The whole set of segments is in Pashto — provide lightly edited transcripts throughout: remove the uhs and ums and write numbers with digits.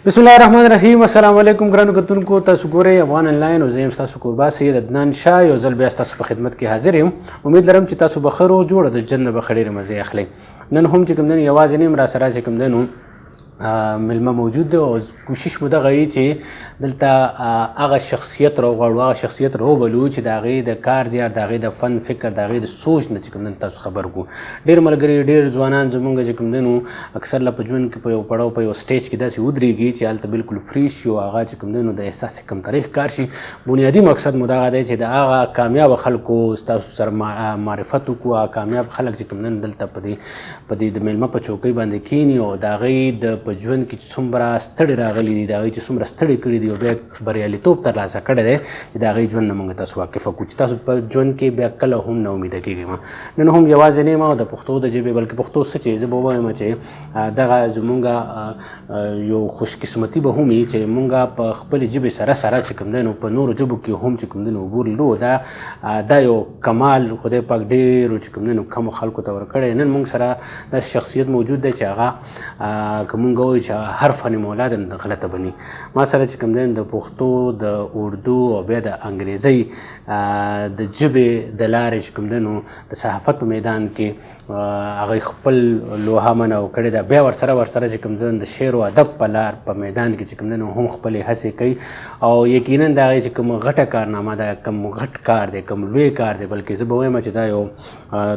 بسم الله الرحمن الرحیم. السلام علیکم ګرانو کتونکو، تاسو ګورئ افغان آنلاین او زه یم ستاسو کوربا سید عدنان شاه. یو ځل بیا ستاسو په خدمت کې حاضر یم. امید لرم چې تاسو به ښه روغ جوړ د جنت به ښه ډېرې مزې اخلئ. نن هم چې کوم دی یوازې نه یم، راسره چې کوم دی نو ملمه موجود دی او کوشش مو دغه وي چې دلته هغه شخصیت راوغواړو، هغه شخصیت راوبلو چې د هغې د کار زیار، د هغې د فن فکر، د هغې د سوچ نه چې کوم دی تاسو خبر کړو. ډېر ملګري، ډېر ځوانان زمونږ چې کوم دی نو اکثر له په ژوند کې په یو پړاو، په یو سټیج کې داسې ودرېږي چې هلته بالکل فری شي او هغه چې کوم دی نو د احساس کمترۍ ښکار شي. بنیادي مقصد مو دغه دی چې د هغه کامیابه خلکو ستاسو سره معرفت وکړو. هغه کامیاب خلک چې کوم دی دلته په دې د میلمه په چوکۍ باندې کښېني او د هغې د په ژوند کې چې څومره ستړي راغلي دي، د هغوی چې څومره ستړي کړي دي او بیا بریالیتوب ترلاسه کړی دی چې د هغوی ژوند نه موږ تاسو واقفه کړو چې تاسو په ژوند کې بیا کله هم نا امیده کېږئ. نن هم یوازې نه یم او د پښتو د ژبې بلکې پښتو څه چې زه به ووایم چې دغه زمونږ یو خوشقسمتي به هم وي چې مونږ په خپلې ژبې سره سره چې کوم دی نو په نورو ژبو کې هم چې کوم دی نو عبور لرو. دا یو کمال خدای پاک ډېرو چې کوم دی نو کمو خلکو ته ورکړی. نن مونږ سره داسې شخصیت موجود دی چې هغه که مونږ ووایو چې هر فن مولاد غلطه بني. ما سره چې کوم دی د پښتو، د اردو او بیا د انګریزۍ د ژبې د لارې چې کوم دی نو د صحافت په میدان کې هغوی خپل لوحه منو کړې ده. بیا ورسره چې کوم دی د شعر او ادب په لار په میدان کې چې کوم دی نو هم خپلې هڅې کوي او یقینا د هغې چې کوم غټه کارنامه ده، کوم غټ کار دی، کوم لوی کار دی، بلکې زه به وایم چې دا یو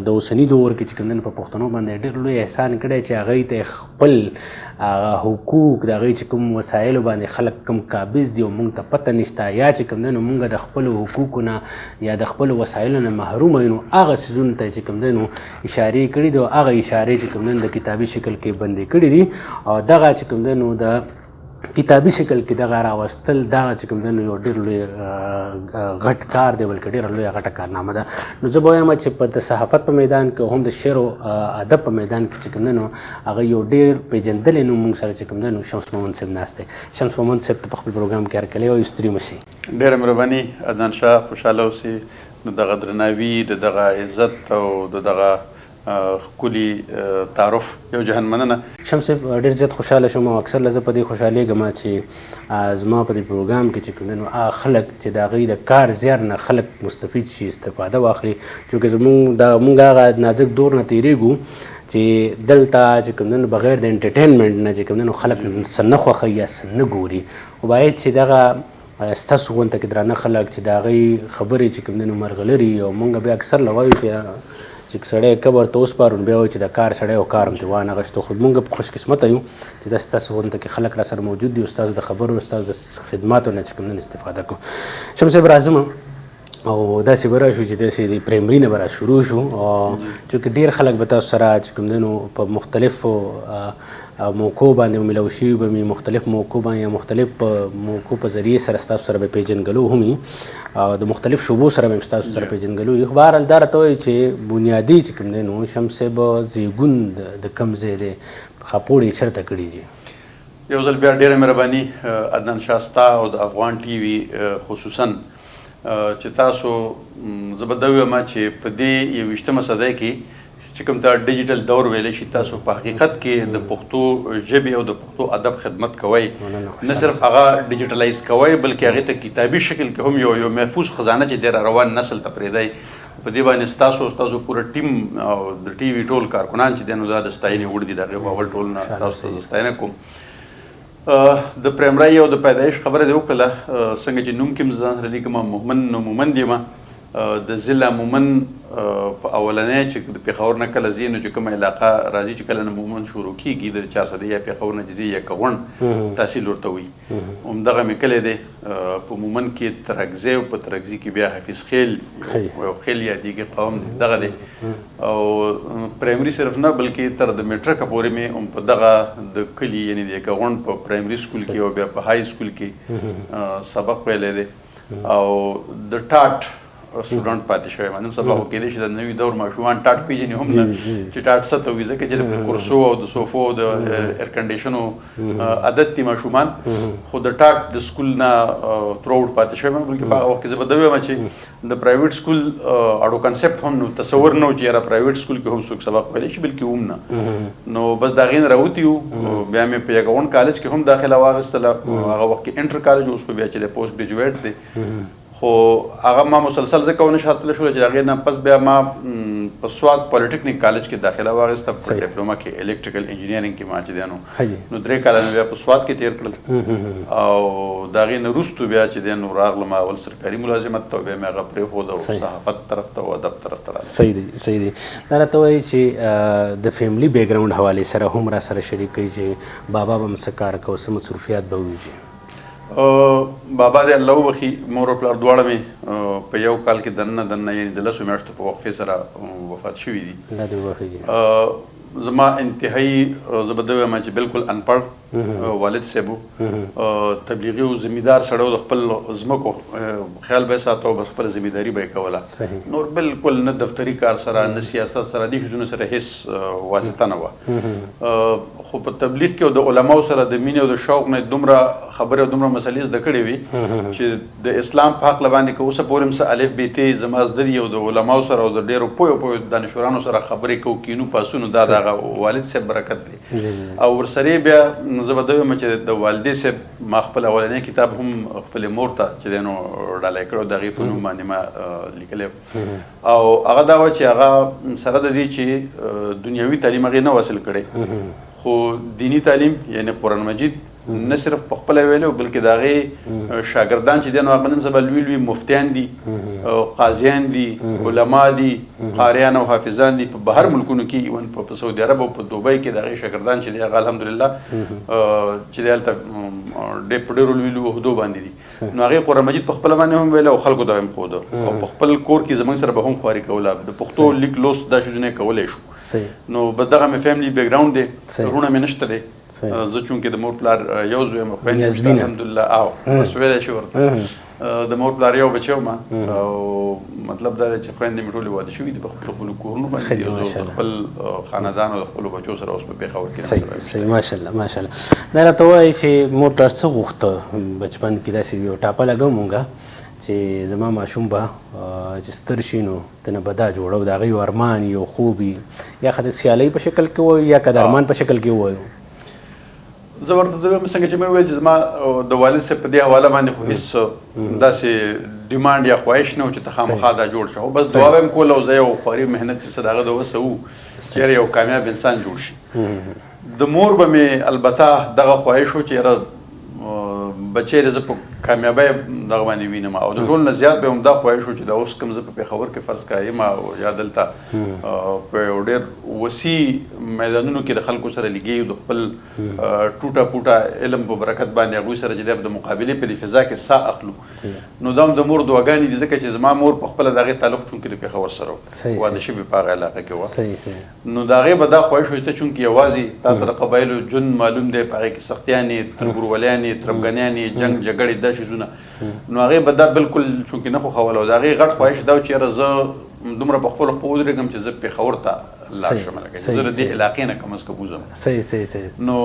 د اوسني دور کې چې کوم دی په پښتنو باندې ډېر لوی احسان کړی چې هغوی ته خپل حقوق، د هغوی چې کوم وسایلو باندې خلک کوم قابض دي او موږ ته پته نشته، یا چې کوم دی نو موږ د خپلو حقوقو نه یا د خپلو وسایلو نه محروم یو، نو هغه څیزونو ته چې کوم دی نو اشارې کړي دي او هغه اشارې چې کوم دی د کتابي شکل کې بندې کړي دي او دغه چې کوم دی نو د کتابي شکل کې دغه راوستل دغه چې کوم دی نو یو ډېر لوی غټ کار دی، بلکې ډېره لویه غټه کارنامه ده. نو زه به وایم چې په د صحافت په میدان کې هم د شعر او ادب په میدان کې چې کوم دی نو هغه یو ډېر پېژندلی نوم موږ سره چې کوم دی نو شمس محمد صاحب ناست دی. شمس محمد صاحب ته په خپل پروګرام کې هرکلی وایو. ستړي مه شئ. ډېره مهرباني عدنان شاه، خوشحاله اوسئ. نو دغه درناوي، د دغه عزت او د دغه ښکلي تعارف یو جهان مننه. شمس صاحب ډېر زیات خوشحاله شوم او اکثر له زه په دې خوشحالېږم چې زما په دې پروګرام کې چې کوم دی نو هغه خلک چې د هغوی د کار زیار نه خلک مستفید شي، استفاده واخلي. چونکې موږ هغه نازک دور نه تېرېږو چې دلته چې کوم دی نو بغیر د انټرټینمنټ نه چې کوم دی نو خلک څه نه خوښوي یا څه نه ګوري. او باید چې دغه ستاسو غونته کې درانه خلک چې د هغوی خبرې چې کوم دی نو مرغلري او موږ بیا اکثر له وایو چې سړی قبر ته وسپارون بیا وایي چې د کار سړی او کار هم ترې وانغښتو. خو موږ خوشقسمته یو چې دا ستاسو غونته کې خلک را سره موجود دي او ستاسو د خبرو، ستاسو د خدماتو نه چې کوم دی استفاده کوو. شمس صاحب راځم او داسې به راشو چې داسې د پرایمري نه به را شروع شو چونکې ډېر خلک به تاسو سره چې کوم دی نو په مختلفو موقعو باندې ملو شوي به مې، مختلف موقعو باندې یا مختلف موقعو په ذریعې سره ستاسو سره به پیژنګلو هم وي او د مختلف شعبو سره به ستاسو سره پیژنګلو وي. خو بهرحال دا راته وایي چې بنیادي چې کوم دی نو شمس صاحب زیږون د کوم ځای دی، خاپوړې چېرته کړي دي؟ یو ځل بیا ډېره مهرباني عدنان شاه ستا او د افغان ټي وي خصوصا چې تاسو، زه به دا ووایم چې په دې 21مه صدۍ کې چې کوم ته ډیجیټل دور ویلی شي، تاسو په حقیقت کې د پښتو ژبې او د پښتو ادب خدمت کوئ. نه صرف هغه ډیجیټلایز کوئ بلکې هغې ته کتابي شکل کې هم یو محفوظ خزانه چې دی را روان نسل ته پرېږدئ. په دې باندې ستاسو پوره ټیم او د ټي وي ټول کارکنان چې دی نو دا د ستاینې وړ دي. د هغې اول ټول نه تاسو ته زه ستاینه کوم. د پرایمرۍ او د پیدایش خبره دې وکړله، څنګه چې نوم کې م ځان سره لیکم مومن، نو مومند یم. د ضلع مومن په اولنۍ چې د پېښور نه کله ځي نو چې کومه علاقه راځي چې کله نه مومن شروع کېږي د 400 یا پېښور نه چې ځي یا کغوڼ تحصیل ورته وایي، همدغه مې کلی دی. په مومن کې ترکزی او په ترکزي کې بیا حفیظ خیل یو خیل یادېږي قوم دی، دغه دی. او پرایمري صرف نه بلکې تر د میټرکه پورې مې هم په دغه د کلي یعنې د کغوڼ په پرایمري سکول کې او بیا په های سکول کې سبق ویلی دی. او د ټاټ سټوډنټ پاتې شوی نن سبا خو کېدای شي د نوي دور ماشومان ټاټ پیژني هم نه چې ټاټ څه ته وایي ځکه چې د کرسو او د صوفو د ایر کنډیشنو عادت دي ماشومان خو د ټاټ د سکول نه تھرو پاتې شوی بلکې په هغه وخت کې زه به دا وایم چې د پرایویټ سکول اړو کنسپټ هم نو تصور نه و چې یاره پرایویټ سکول کې هم څوک سبق ویلی شي بلکې هم نه نو بس د هغې نه راوتي یو بیا مې په یګاون کالج کې هم داخله واخیستله هغه وخت کې انټر کالج اوس خو بیا چې د پوسټ ګریجویټ دی خو هغه ما مسلسل ځکه ونه شاتله شوله چې د هغې نه پس بیا ما په سوات پولیټیکنیک کالج کې داخله واخیسته په ډپلوما کې الکټریکل انجینیرینګ کې ما چې دی نو 3 کاله مې بیا په سوات کې تېر کړل او د هغې نه وروستو بیا چې دی نو راغلم اول سرکاري ملازمت ته بیا مې هغه پرېښود او صحافت طرف ته او ادب طرف ته راغلم. صحیح دی دا راته وایي چې د فیملی بیکګراوند حوالې سره هم را سره شریک کوي چې بابا به هم څه کار کوي څه مصروفیات به وي. بابا دې الله وبخي مور او پلار دواړه مې په یو کال کې دننه یعنې د 10 میاشتو په وقفې سره وفات شوي دي. زما انتهایی زه به دا وایم چې بالکل انپړ والد صاحب تبلیغي او زمیندار سړی و د خپل ځمکو خیال به یې ساته او بس خپله زمینداري به یې کوله نور بالکل نه دفتري کار سره نه سیاست سره دې شیزونو سره هېڅ واسطه نه وه خو په تبلیغ کې او د علماو سره د مینې او د شوق نه دومره خبرې او دومره مسلې زده کړې وي چې د اسلام په هکله باندې که اوسه پورې هم څه الف بیتې زما زده دي او د علماو سره او د ډېرو پویو دانشورانو سره خبرې کوو کینو پاسونو دا د هغه والد صاحب برکت دی او ورسره بیا زه به دا وایم چې د والدې صاحب ما خپل اولنی کتاب هم خپلې مور ته چې دی نو ډالۍ کړی د هغې په نوم باندې ما لیکلی او هغه دا وه چې هغه سره د دې چې دنیوي تعلیم هغې نه حاصل کړی خو دینی تعلیم یعنی قرآن مجید نه صرف په خپله ویلی بلکې د هغې شاګردان چې دی نو هغه نن سبا لوی مفتیان دي قاضیان دي علما دي قاریان او حافظان دي په بهر ملکونو کې ایون په سعودي عرب او په دوبۍ کې د هغې شاګردان چې دی هغه الحمدلله چې دی هلته په ډېرو لویو عهدو باندې دي نو هغې قرآن مجید په خپله باندې هم ویلی او خلکو ته هم ښوده او په خپل کور کې زموږ سره به هم خواري کوله د پښتو لیک لوست دا شیزونه یې کولی شو نو بس دغه مې فیملی بیکګراوند دی وروڼه مې نشته دی زه چونکې د مور پلار یو زوی یم خویندې الحمدلله او بس ویلی شي ورته د مور پلار یو بچی وم او مطلب دا دی چې خویندې مې ټولې واده شوي دي په خپلو کورونو باندې او زه خپل خاندان او د خپلو بچو سره اوس په پېښور کې صحیح ماشاءالله دا راته ووایي چې مور پلار څه غوښته بچپن کې داسې یو ټاپه لګوو مونږه چې زما ماشوم به چې ستر شي نو تنه به دا جوړه د هغه یو ارمان یو خوب یا که د سیالۍ په شکل کې ووایو یا که د ارمان په شکل کې ووایو زه ورته د وایم څنګه چې مې وویل چې زما د والد صاحب په دې حواله باندې خو هېڅ داسې ډیمانډ یا خواهش نه و چې ته خامخا دا جوړ شه خو بس دعا به مې کوله او زه یو خواري محنت چې څه د هغه د وسه و چې یاره یو کامیاب انسان جوړ شي د مور به مې البته دغه خواهش و چې یاره بچی زه په کامیابۍ دغه باندې وینم او د ټول نه زیات به هم دا خواهش و چې دا اوس کوم زه په پېښور کې فرض کړه یم یا دلته په یو ډېر وسیع میدانونو کې د خلکو سره لګېږو د خپل ټوټه پوټه علم په برکت باندې هغوی سره چې د مقابلې په دې فضا کې ساه اخلو نو دا هم د مور دعاګانې دي ځکه چې زما مور په خپله د هغې تعلق چونکې د پېښور سره و واده شوې په هغه علاقه کې وه نو د هغې به دا خواهش و چې ته چونکې یوازې تا ته د قبایلو ژوند معلوم دی په هغې کې سختیانې تربورولیانې تربګنیانې جنګ جګړې دا شیزونه نو هغې به دا بالکل چونکې نه خوښوله او د هغې غټ خواهش دا و چې یاره زه دومره په خپلو خپو ودرېږم چې زه پېښور ته لاړ شم لکه زه د دې علاقې نه کم از کم وځم نو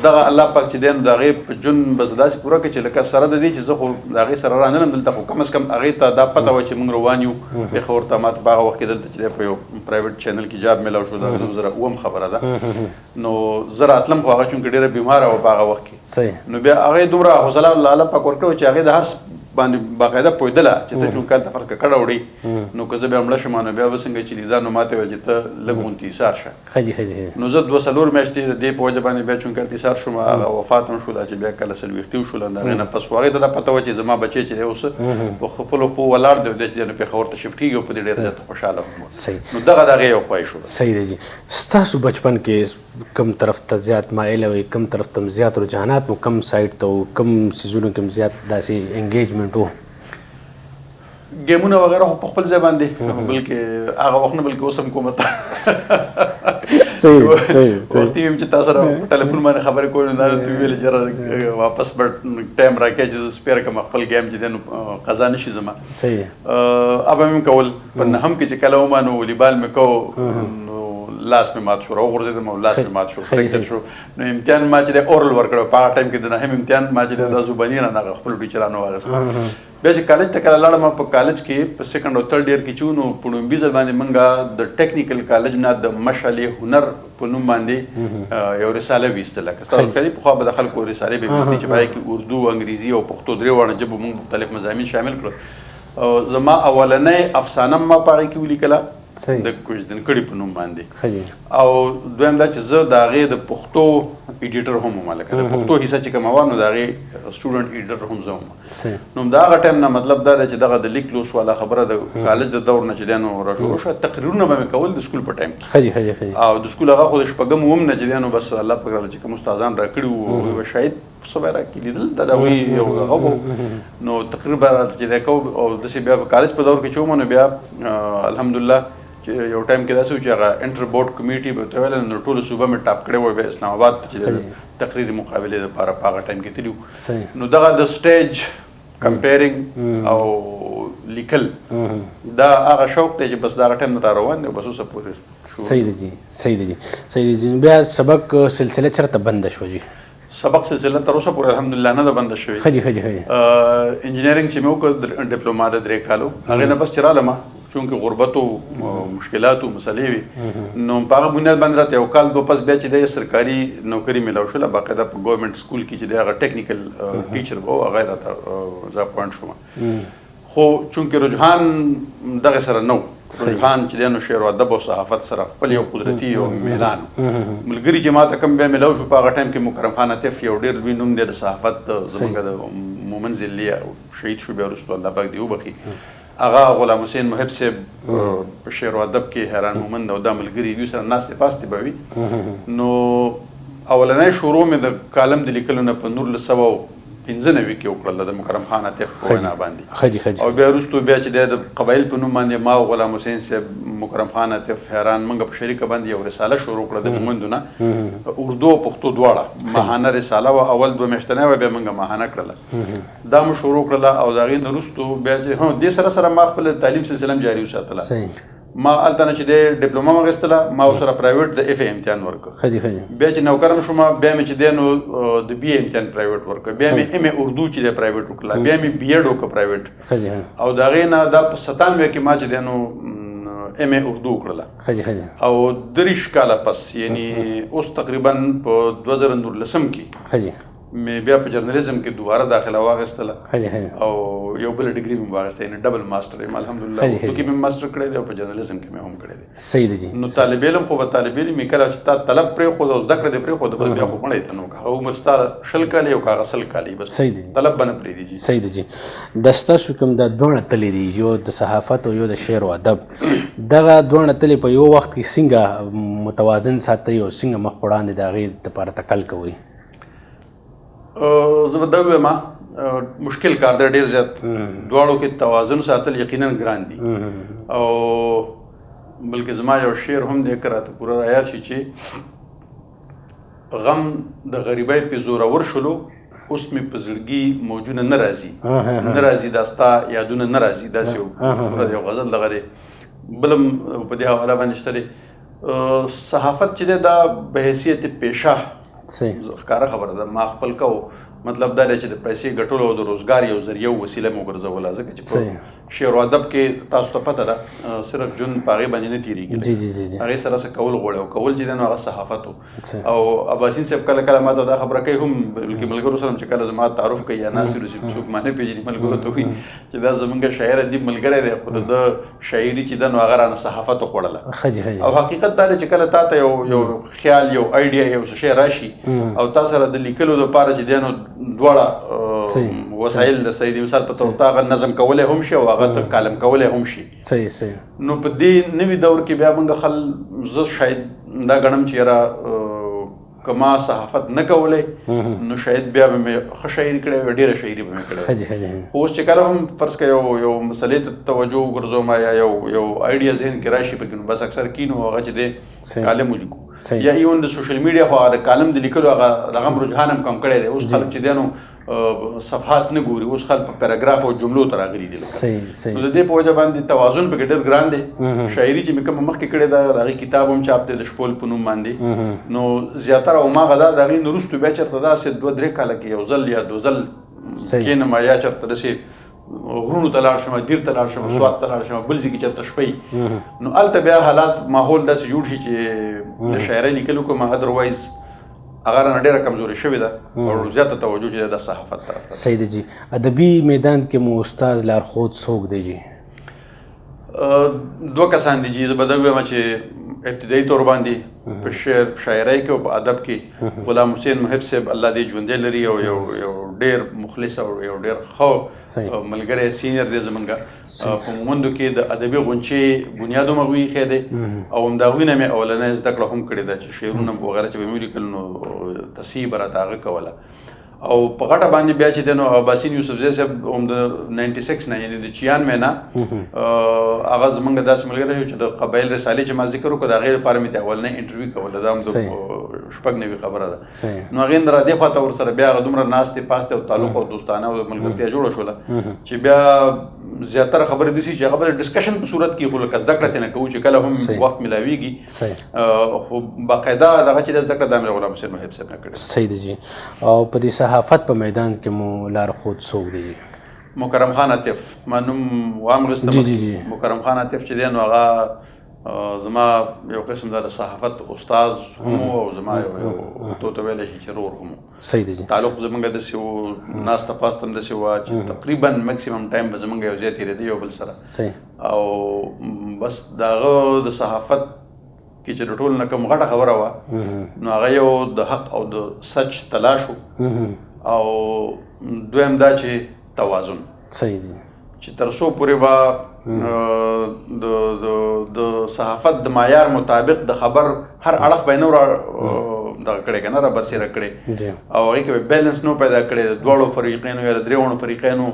دغه الله پاک چې دی نو د هغې په ژوند به زه داسې پوره کړې چې لکه سره د دې چې زه خو د هغې سره راننم دلته خو کم از کم هغې ته دا پته وه چې موږ روان یو پېښور ته ما ته په هغه وخت کې دلته چې دی په یو پرایویټ چینل کې جاب میلاو شو دا 2002 خبره ده نو زه راتلم خو هغه چونکې ډېره بیماره وه په هغه وخت کې نو بیا هغې دومره حوصله الله پاک ورکړې چې هغې د هر باندې باقاعده پوهېدله چې ته چون کال ته فرق کډه وړې نو که زه بیا مړه شم نو بیا به څنګه چې لیدا نو ماته ویل چې ته لږ غونتې ایثار شه نو زه 2-3 میاشتې د دې په وجه باندې بیا چون کال ایثار شوم هغه وفات هم شو دا چې بیا کله 40 وشول د هغې نه پس هغې ته دا پته وه چې زما بچی چې دی اوس په خپلو پو ولاړ دی دی چې پېښور ته شفټ کېږي او په دې ډېر زیات خوشحاله وم نو دغه د هغې یو خواهش و صحیح دی جي ستاسو بچپن کې کم طرف ته زیات مایله وئ کم طرف ته زیات رجحانات مو کم سایډ ته و کم څیزونو کې زیات داسې انګیجمنټ و ګیمونه وغیره خو په خپل ځای باندې بلکې هغه وخت نه بلکې اوس هم کوم ته وختي ویم چې تاسو سره ټلیفون باندې خبرې کوئ نو دا ته ویل چې واپس به ټایم راکړي چې سپیر کوم خپل گیم چې دنو قضا نشي زما صحیح ابا مې کول په نه هم کې چې کله ومانو والیبال مې کو لاس مې مات شو راوغورځېدم او لاس مې مات شو فریکچر شو نو امتحان ما چې د اورل ورکړو په هغه ټایم کې د نهم امتحان ما چې د زبانی نه خپل ټیچرانو واغست بیا چې کالج ته کله لاړم په کالج کې په سیکنډ او تھرډ ایئر کې چې نو په لومبي ځل باندې منګه د ټیکنیکل کالج نه د مشعل هنر په نوم باندې یو رساله ویستله که تاسو کله په خوا به د خلکو رسالې به ویستې چې پای کې اردو انګریزي او پښتو درې وړاندې ژبو موږ مختلف مضامین شامل کړل او زما اولنۍ افسانه ما په هغې کې ولیکله د کوژدن کړي په نوم باندې او دویم دا چې زه د هغې د پښتو ایډیټر هم وم هلکه د پښتو حصه چې کومه وه نو د هغې سټوډنټ ایډیټر هم زه وم نو د هغه ټایم نه مطلب دا دی چې دغه د لیک لوس والا خبره د کالج د دور نه چې دی نو راشروع شوه تقریرونه به مې کول د سکول په ټایم کې او د سکول هغه خو د شپږم اووم نه چې دی نو بس الله پاک راله چې کوم استادان راکړي وو شاید څه به راکړي لیدل دا د هغوی یو هغه و نو تقریر به راته چې دی کوو او داسې بیا په کالج په دور کې چې وم نو بیا الحمدلله چې یو ټایم کې داسې و چې هغه انټر بورډ کمیټي به ورته ویل نو ټولو صوبه مې ټاپ کړی وی بیا اسلام آباد ته چې د تقریري مقابلې دپاره په هغه ټایم کې تللي وو نو دغه د سټیج کمپیرنګ او لیکل دا هغه شوق دی چې بس دا هغه ټایم نه را روان دی او بس اوسه پورې صحیح دی جی صحیح دی جی بیا سبق سلسله چېرته بنده شوه جی سبق سلسله تر اوسه پورې الحمدلله نه ده بنده شوې انجینرینګ چې مې وکړ ډپلوما د 3 کالو هغې نه بس چې رالم چونکې غربت او مشکلات او مسلې وي نو په هغه بنیاد باندې راته یو کال دوه پس بیا چې دی سرکاري نوکري میلاو شوله باقاعده په ګورنمنټ سکول کې چې دی هغه ټیکنیکل ټیچر و هغه راته زه اپوینټ شوم خو چونکې رجحان دغه سره نه رجحان چې دی نو شعر و ادب او صحافت سره خپل یو قدرتي یو میلان ملګري چې ما ته کوم بیا میلاو شو په هغه ټایم کې مکرم خان عطیف یو ډېر لوی نوم دی د صحافت زموږ د مومن ضلعي شهید شو بیا وروسته الله پاک دې وبخي هغه غلام حسین محب صاحب په شعر و ادب کې حیران مومند او دا ملګري دوی سره ناستې پاستې به وي نو اولنی شروع مې د کالم د لیکلو نه په 1995 کې وکړله د مکرم خان عطیف په وینا باندې او بیا وروستو بیا چې دی د قبایل په نوم باندې ما او غلام حسین صاحب مکرم خان عطیف حیران موږ په شریکه باندې یو رساله شروع کړه د مومندو نه اردو او پښتو دواړه ماهانه رساله وه اول 2 میاشتنۍ وه بیا موږ ماهانه کړله دا مو شروع کړله او د هغې نه وروستو بیا چې دې سره ما خپل تعلیم سلسله هم جاري وساتله ما هلته نه چې دی ډپلوما م اخېستله ما ورسره پرایویټ د اف اے امتحان ورکړ بیا چې نوکرم شوم بیا مې چې دی نو د بي اے امتحان پرایویټ ورکړ بیا مې ایم اے اردو چې دی پرایویټ وکړله بیا مې بي ایډ وکړه پرایویټ او د هغې نه دا په 97 کې ما چې دی نو ایم اے اردو وکړله او 30 کاله پس یعنی اوس تقریبا په 2019 کې مې بیا په جرنالیزم کې دوباره داخله واخیستله او یو بل ډیګري مې واخیسته یعنې ډبل ماسټر یم الحمدلله اردو کې مې ماسټر کړی دی او په جرنالیزم کې مې هم کړی دی صحیح دی جی نو طالب علم خو به طالب علم یې کله چې تا طلب پرېښود او زده کړه دې پرېښوده بس بیا خو مړی ته نو که هغه عمر ستا 20 کالې او که هغه 100 کالې بس طلب به نه پرېږدي جي صحیح دی جی د ستاسو کوم دا دواړه تلې دي یو د صحافت او یو د شعر و ادب دغه دواړه تلې په یو وخت کې څنګه متوازن ساتئ او څنګه مخ په وړاندې د هغې دپاره تکل کوئ زه به دا ووایم مشکل کار دی ډېر زیات دواړو کې توازن ساتل یقینا ګران دي او بلکې زما یو شعر هم دی که راته پوره رایاد شي چې غم د غریبۍ پې زورور شلو اوس مې په زړګي موجونه نه راځي دا ستا یادونه نه راځي داسې پوره یو غزل دغه دی بل هم په دې حواله باندې شته دی صحافت چې دی دا په حیثیت پیشه ښکاره خبره ده ما خپل کو مطلب دا دی چې د پیسې ګټلو او د روزګار یو ذریعه او وسیله مې وګرځوله ځکه چې په شعر و ادب کې تاسو ته پته ده صرف ژوند په هغې باندې نه تېرېږي هغې سره څه کول غواړي او کول چې دی نو هغه صحافت و او اباسین صاحب کله کله ما ته دا خبره کوي هم بلکې ملګرو سره چې کله زما تعارف کوي یا ناصر حسین څوک ما نه پېژني ملګرو ته وایي چې دا زموږ شاعر ادیب ملګری دی خو د شاعري چې ده نو هغه رانه صحافت وخوړله او حقیقت دا دی چې کله تا ته یو خیال یو آیډیا یو څه شی راشي او تا سره د لیکلو دپاره چې دی نو دواړه وسایل د سید مثال په توګه هغه نظم کولی هم شي او هغه ته کالم کولی هم شي نو په دې نوي دور کې بیا موږ زه شاید دا ګڼم چې یاره کما صحافت نه کولی نو شاید بیا به مې ښه شاعري کړې وي، ډېره شاعري به مې کړې وي. خو اوس چې کله هم فرض کړه یو مسلې ته توجه وګرځوم یا یو آیډیا ذهن کې راشي پکې، نو بس اکثر کینو هغه چې دی کالم ولیکو، یا ایون د سوشل میډیا خو د کالم د لیکلو هغه رقم رجحان هم کم کړی دی. اوس خلک چې دی نو صفحات نه ګوري، اوس خلک په پیراګراف او جملو ته راغلي دي. نو د دې په وجه باندې توازن پکې ډېر ګران دی. شاعري چې مې کومه مخکې کړې ده د هغې کتاب هم چاپ دی د شپول په نوم باندې. نو زیاتره هماغه ده، د هغې نه وروستو بیا چېرته داسې 2-3 کاله کې یو ځل یا 2 ځل کښېنم یا چېرته داسې غرونو ته لاړ شم، دیر ته لاړ شم، سوات ته لاړ شم، بل ځای کې چېرته شپه نو هلته بیا حالات ماحول داسې جوړ شي چې د شاعرۍ لیکلو کوم ادروایز هغه رانه ډېره کمزورې شوې ده او زیاته توجه چې د صحافت طرف ته. صحیح دی جی. ادبي میدان کې مو استاد لارښود څوک دی جی؟ 2 کسان دي جی. زه به دا ووایم چې ابتدایي طور باندې په شاعرۍ کې او په ادب کې غلام حسین محب صاحب الله دې ژوندی لري او یو ډېر مخلص او یو ډېر ښه ملګری سینیر دی زمونږ. په مومندو کې د ادبي غونچې بنیاد هم هغوی ایښی دی او همد هغوی نه مې اولنۍ زده کړه هم کړې ده چې شعرونه وغیره چې به مې ولیکل نو تصحیح به راته هغه کوله. او په غټه باندې بیا چې دی نو عباسین یوسفزی صاحب هم د 96 نه یعنې د 96 نه هغه زمونږ داسې ملګری شو چې د قبایل رسالې چې ما ذکر وکړو د هغې لپاره مې د اولنۍ انټرویو کوله. دا هم د 6 نوي خبره ده. نو هغې نه را دې خوا ته ورسره بیا هغه دومره ناستې پاستې او تعلق او دوستانه او ملګرتیا جوړه شوله چې بیا زیاتره خبرې داسې چې هغه به د ډسکشن په صورت کې خو لکه زده کړه ترې نه کوو چې کله هم وخت میلاویږي، خو باقاعده دغه چې د زده کړه دا مې غلام حسین محب صاحب نه کړې. صحیح دی جی. او په دې صحافت په میدان کې مو لارښود څوک دی؟ مکرم خان عاطف، ما نوم وام غوښتم. مکرم خان عاطف چې دی نو هغه زما یو قسم د صحافت استاد هم او زما یو ته ویلی شي چې رور هم. صحیح دی جی. تعلق زمونږ داسې و، ناسته پاسته هم داسې وه چې تقریبا میکسیمم ټایم به زمونږ یو ځای تېرېده یو بل سره. او بس د هغه د صحافت کې چې د ټولو نه کوم غټه خبره وه نو هغه یو د حق او د سچ تلاش و، او دویم دا چې توازن. صحیح دی. چې تر څو پورې به د صحافت د معیار مطابق د خبر هر اړخ به یې نه دغه کړی که نه را برسېره کړی او هغې کې به بیلنس نه پیدا کړی، د دواړو فریقینو یا د درېواړو فریقینو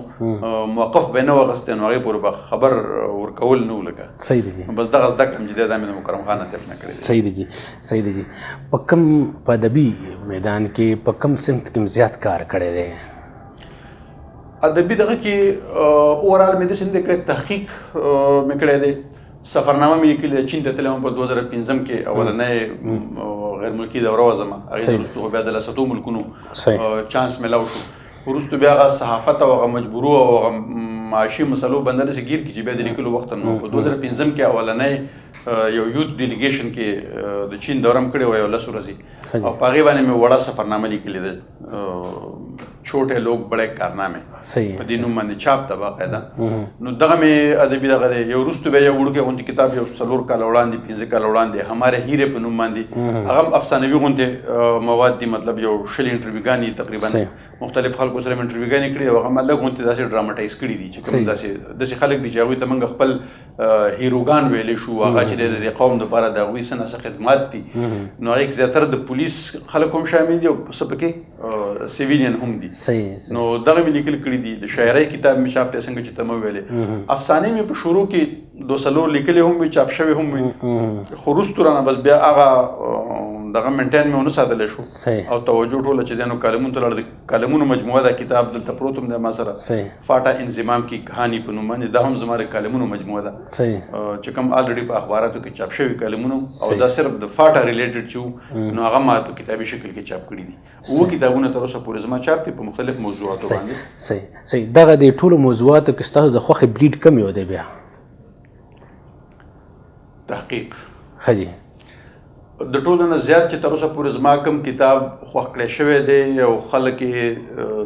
موقف به یې نه وغستی نو هغې پورې به خبر ورکول نه و لکه. صحیح دی جی. بس دغه زده کړم چې دا مې د مکرم خان عاطف نه کړی. صحیح دی جی. صحیح دی جی. په کوم په ادبي میدان کې په کوم صنف کې زیات کار کړی دی؟ ادبي دغه کې اوورال مې داسې نه دی کړی، تحقیق مې کړی دی، سفرنامه مې لیکلې ده. چین ته تللی وم په 2015 کې اولنۍ غیر ملکي دوره وه زما، هغې نه وروستو بیا د 10 ملکونو چانس میلاو شو. وروستو بیا هغه صحافت او هغه مجبورو او هغه معاشي مسلو باندې داسې ګیر کړي چې بیا د لیکلو وخت هم نو. په 2015 کې اولنۍ یو یوت ډیلیګیشن کې د چین دوره هم کړې وه یو 10 ورځې، او په هغې باندې مې وړه سفرنامه لیکلې ده، چھوٹے لوگ بڑے کارنامے په دې نوم باندې چاپ ده باقاعده. نو دغه مې ادبي دغه دی. یو وروستو بیا یو وړوکی غوندې کتاب یو 4 کاله وړاندې 15 کاله وړاندې همارے هیرے په نوم باندې، هغه هم افسانوي غوندې مواد دي، مطلب یو 20 انټرویوګانې تقریبا مختلف خلکو سره مې انټرویوګانې کړي او هغه ما لږ غوندې داسې ډراماټایز کړي دي چې کوم داسې خلک دي چې هغوی ته موږ خپل هیروګان ویلی شو، هغه چې د قوم دپاره د هغوی څه نه څه خدمات دي. نو هغې کې زیاتره د پولیس خلک هم شامل دي او څه پکې سیویلین هم دي. نو دغه مې لیکل کړي دي. د شاعرۍ کتاب مې چاپ دی څنګه چې ته مې ویلې. افسانې مې په شروع کې 2 لیکلې هم وي، چاپ شوې هم وي، خو وروستو رانه بس بیا هغه دغه مینټین مې ونه ساتلی شو او توجه ټوله چې دی نو کالمونو ته لاړه. د کالمونو مجموعه ده، کتاب دلته پروت هم دی ما سره، فاټا انضمام کی کهانی په نوم باندې. دا هم زما د کالمونو مجموعه ده چې کوم الریډي په اخباراتو کې چاپ شوي کالمونو، او دا صرف د فاټا ریلیټډ چې نو هغه ما په کتابي شکل کې چاپ کړي دي. 2 کتابونه تر اوسه پورې زما چاپ دي په مختلف موضوعاتو باندې. صحیح. دغه د ټولو موضوعاتو کې ستاسو د خوښې بریډ کوم یو دی بیا؟ تحقیق. ښه جي. د ټولو نه زیات چې تر اوسه پورې زما کوم کتاب خوښ کړی شوی دی او خلک یې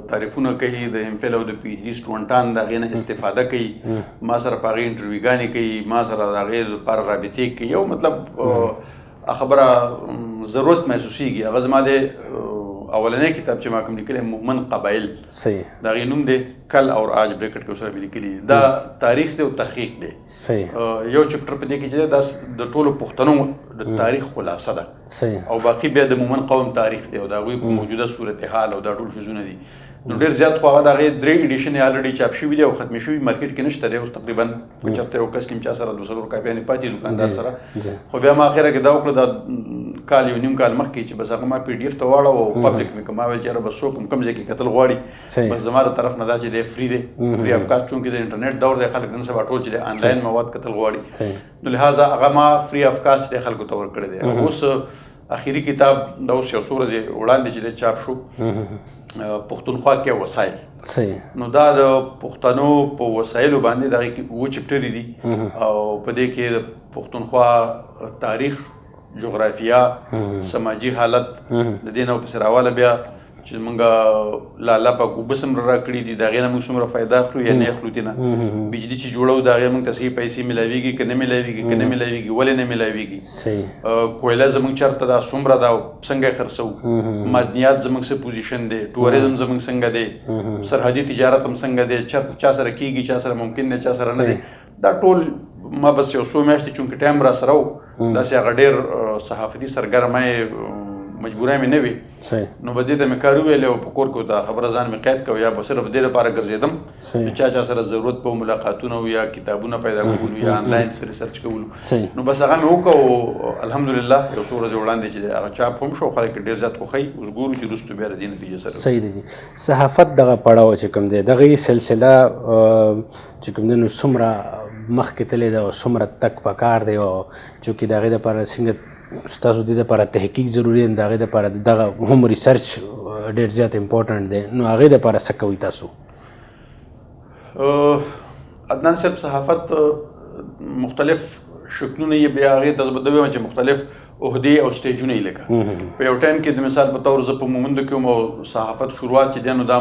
تعریفونه کوي، د امفل او د پي ایچ ډي سټوډنټان د هغې نه استفاده کوي، ما سره په هغې انټرویوګانې کوي، ما سره د هغې لپاره رابطې کوي، یو مطلب خبره ضرورت محسوسیږي. هغه زما د اولنی کتاب چې ما کوم لیکلی مومن قبایل صحیح د هغې نوم دی کل اور آج بریکټ کې ورسره مې لیکلي دا تاریخ دی او تحقیق دی صحیح یو چپټر په دې کې چې دی دا د ټولو پښتنو د تاریخ خلاصه ده صحیح او باقي بیا د مومن قوم تاریخ دی او د هغوی په موجوده صورتحال او دا ټول شیزونه دي نو ډېر زیات خو هغه د هغې 3 ایډیشن یې الریډي چاپ شوي دي او ختمې شوي مارکیټ کې نشته دی اوس تقریبا په چېرته یو کس کې چا سره 200 کاپیانې پاتې دوکاندار سره خو بیا ما اخره کې دا وکړه دا کال یو نیم کال مخکې چې بس هغه ما پی ډي اف ته واړه او پبلک مې که ما ویل چې یاره بس څوک کوم ځای کې کتل غواړي بس زما د طرف نه دا چې دی فری دی فری اف کاسټ چونکې د انټرنیټ دور دی خلک نن سبا ټول چې دی آنلاین مواد کتل غواړي نو لهذا هغه ما فری اف کاسټ دی خلکو ته ورکړی دی اوس اخیری کتاب دا اوس یو څو ورځې وړاندې چې دی چاپ شو پښتونخوا کې وسایل صحیح نو دا د پښتنو په وسایلو باندې د هغې کې 7 چپټرې دي او په دې کې د پښتونخوا تاریخ جغرافیه سماجي حالت د دې نه ورپسې راواله بیا چې موږ لالا پاک اوبه څومره راکړي دي د هغې نه موږ څومره فایده اخلو یا نه اخلو دې نه بجلي چې جوړو د هغې موږ ته صحیح پیسې میلاویږي که نه میلاویږي که نه میلاویږي ولې نه میلاویږي صحیح کویله زموږ چېرته ده څومره ده او څنګه یې خرڅوو معدنیات زموږ څه پوزیشن دی ټوریزم زموږ څنګه دی سرحدي تجارت هم څنګه دی چېرته چا سره کېږي چا سره ممکن دی چا سره نه دی دا ټول ما بس یو څو میاشتې چونکې ټایم را سره و داسې هغه ډېر صحافتي سرګرمه یې مجبوری مې نه وي نو به دې ته مې کار وویلی او په کور کې دا خبره ځان مې قید کړو یا به صرف دې لپاره ګرځېدم چې چا سره ضرورت په ملاقاتونه یا کتابونه پیدا کولو یا آنلاین ریسرچ کولو نو بس هغه مې وکړو الحمدلله یو څو ورځې وړاندې چې هغه چاپ هم شو خلک ډېر زیات خوښوي اوس ګورو چې وروستو بیا د دې نتیجې سره صحیح دی صحافت دغه پړاو چې کوم دی دغې سلسله چې کوم دی نو څومره مخکې تللی ده او څومره تک پکار دی او چونکې د هغې دپاره څنګه ستاسو دې دپاره تحقیق ضروري دی د هغې دپاره دغه هم ریسرچ ډېر زیات امپورټنټ دی نو هغې دپاره څه کوئ تاسو عدنان صاحب صحافت مختلف شکلونه یې بیا هغې ته زه به وایم چې مختلف عهدې او سټیجونه یې لکه په یو ټایم کې د مثال په طور زه په مومندو کې وم او صحافت شروعات چې دی نو دا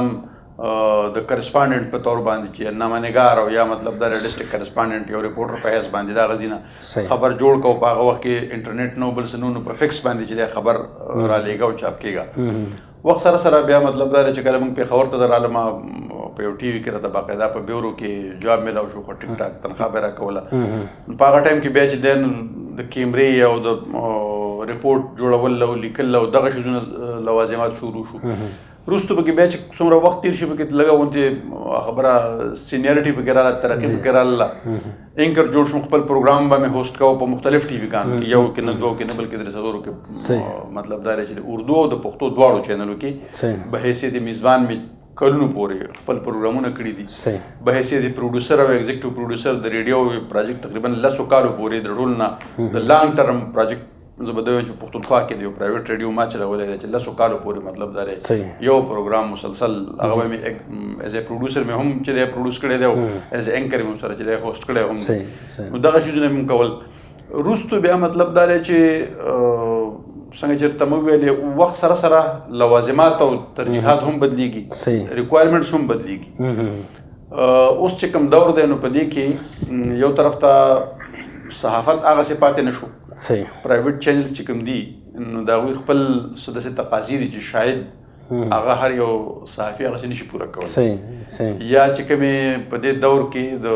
د کرسپانډنټ په طور باندې چې نامه‌نګار او یا مطلب دا ډسټرکټ کرسپانډنټ یو ریپورټر په حیث باندې دا غزینه خبر جوړ کو په هغه وخت کې انټرنیټ نو بل څه نو په فکس باندې چې دا خبر را لېږه او چاپ کېږه وخت سره سره بیا مطلب دا چې کله موږ پېښور ته درالم په یو ټي وي کې راته باقاعده په بیورو کې جواب میلاو شو خو ټیک ټاک تنخواه به راکوله په هغه ټایم کې بیا چې دی د کیمرې او د ریپورټ جوړول او لیکل او دغه شیزونه لوازمات شروع شو وروسته پکې بیا چې څومره وخت تېر شي پکې لږه غوندې خبره سینیریټي پکې راغله ترقي پکې راغله اینکر جوړ شوم خپل پروګرام به مې هوسټ کوو په مختلف ټي وي ګانو کې یو کې نه دوه کې نه بلکې درې څلورو کې مطلب دا دی چې د اردو او د پښتو دواړو چینلو کې په حیثیت میزبان مې کلونو پورې خپل پروګرامونه کړي دي په حیثیت پروډوسر او ایگزیکټیو پروډوسر د ریډیو پروجیکټ تقریبا 10 کالو پورې د ټول نه د لانګ ټرم پروجیکټ زه به دا وایم چې پښتونخوا کې د یو پرایویټ ریډیو ما چلولی دی چې 10 کالو پورې مطلب دا دی یو پروګرام مسلسل هغه به مې ایز ا پروډوسر مې هم چې دی پروډوس کړی دی او ایز ا اینکر مې سره چې دی هوسټ کړی هم نو دغه شیزونه مې کول وروستو بیا مطلب دا دی چې څنګه چې ته مو ویلې وخت سره سره لوازمات او ترجیحات هم بدلیږي ریکوایرمنټس هم بدلیږي اوس چې کوم دور دی نو په دې کې یو طرف ته صحافت هغسې پاتې نه شو پرایویټ چینل چې کوم دي نو د هغوی خپل څه داسې تقاضي دي چې شاید هغه هر یو صحافي هغسې نشي پوره کولی یا چې کومې په دې دور کې د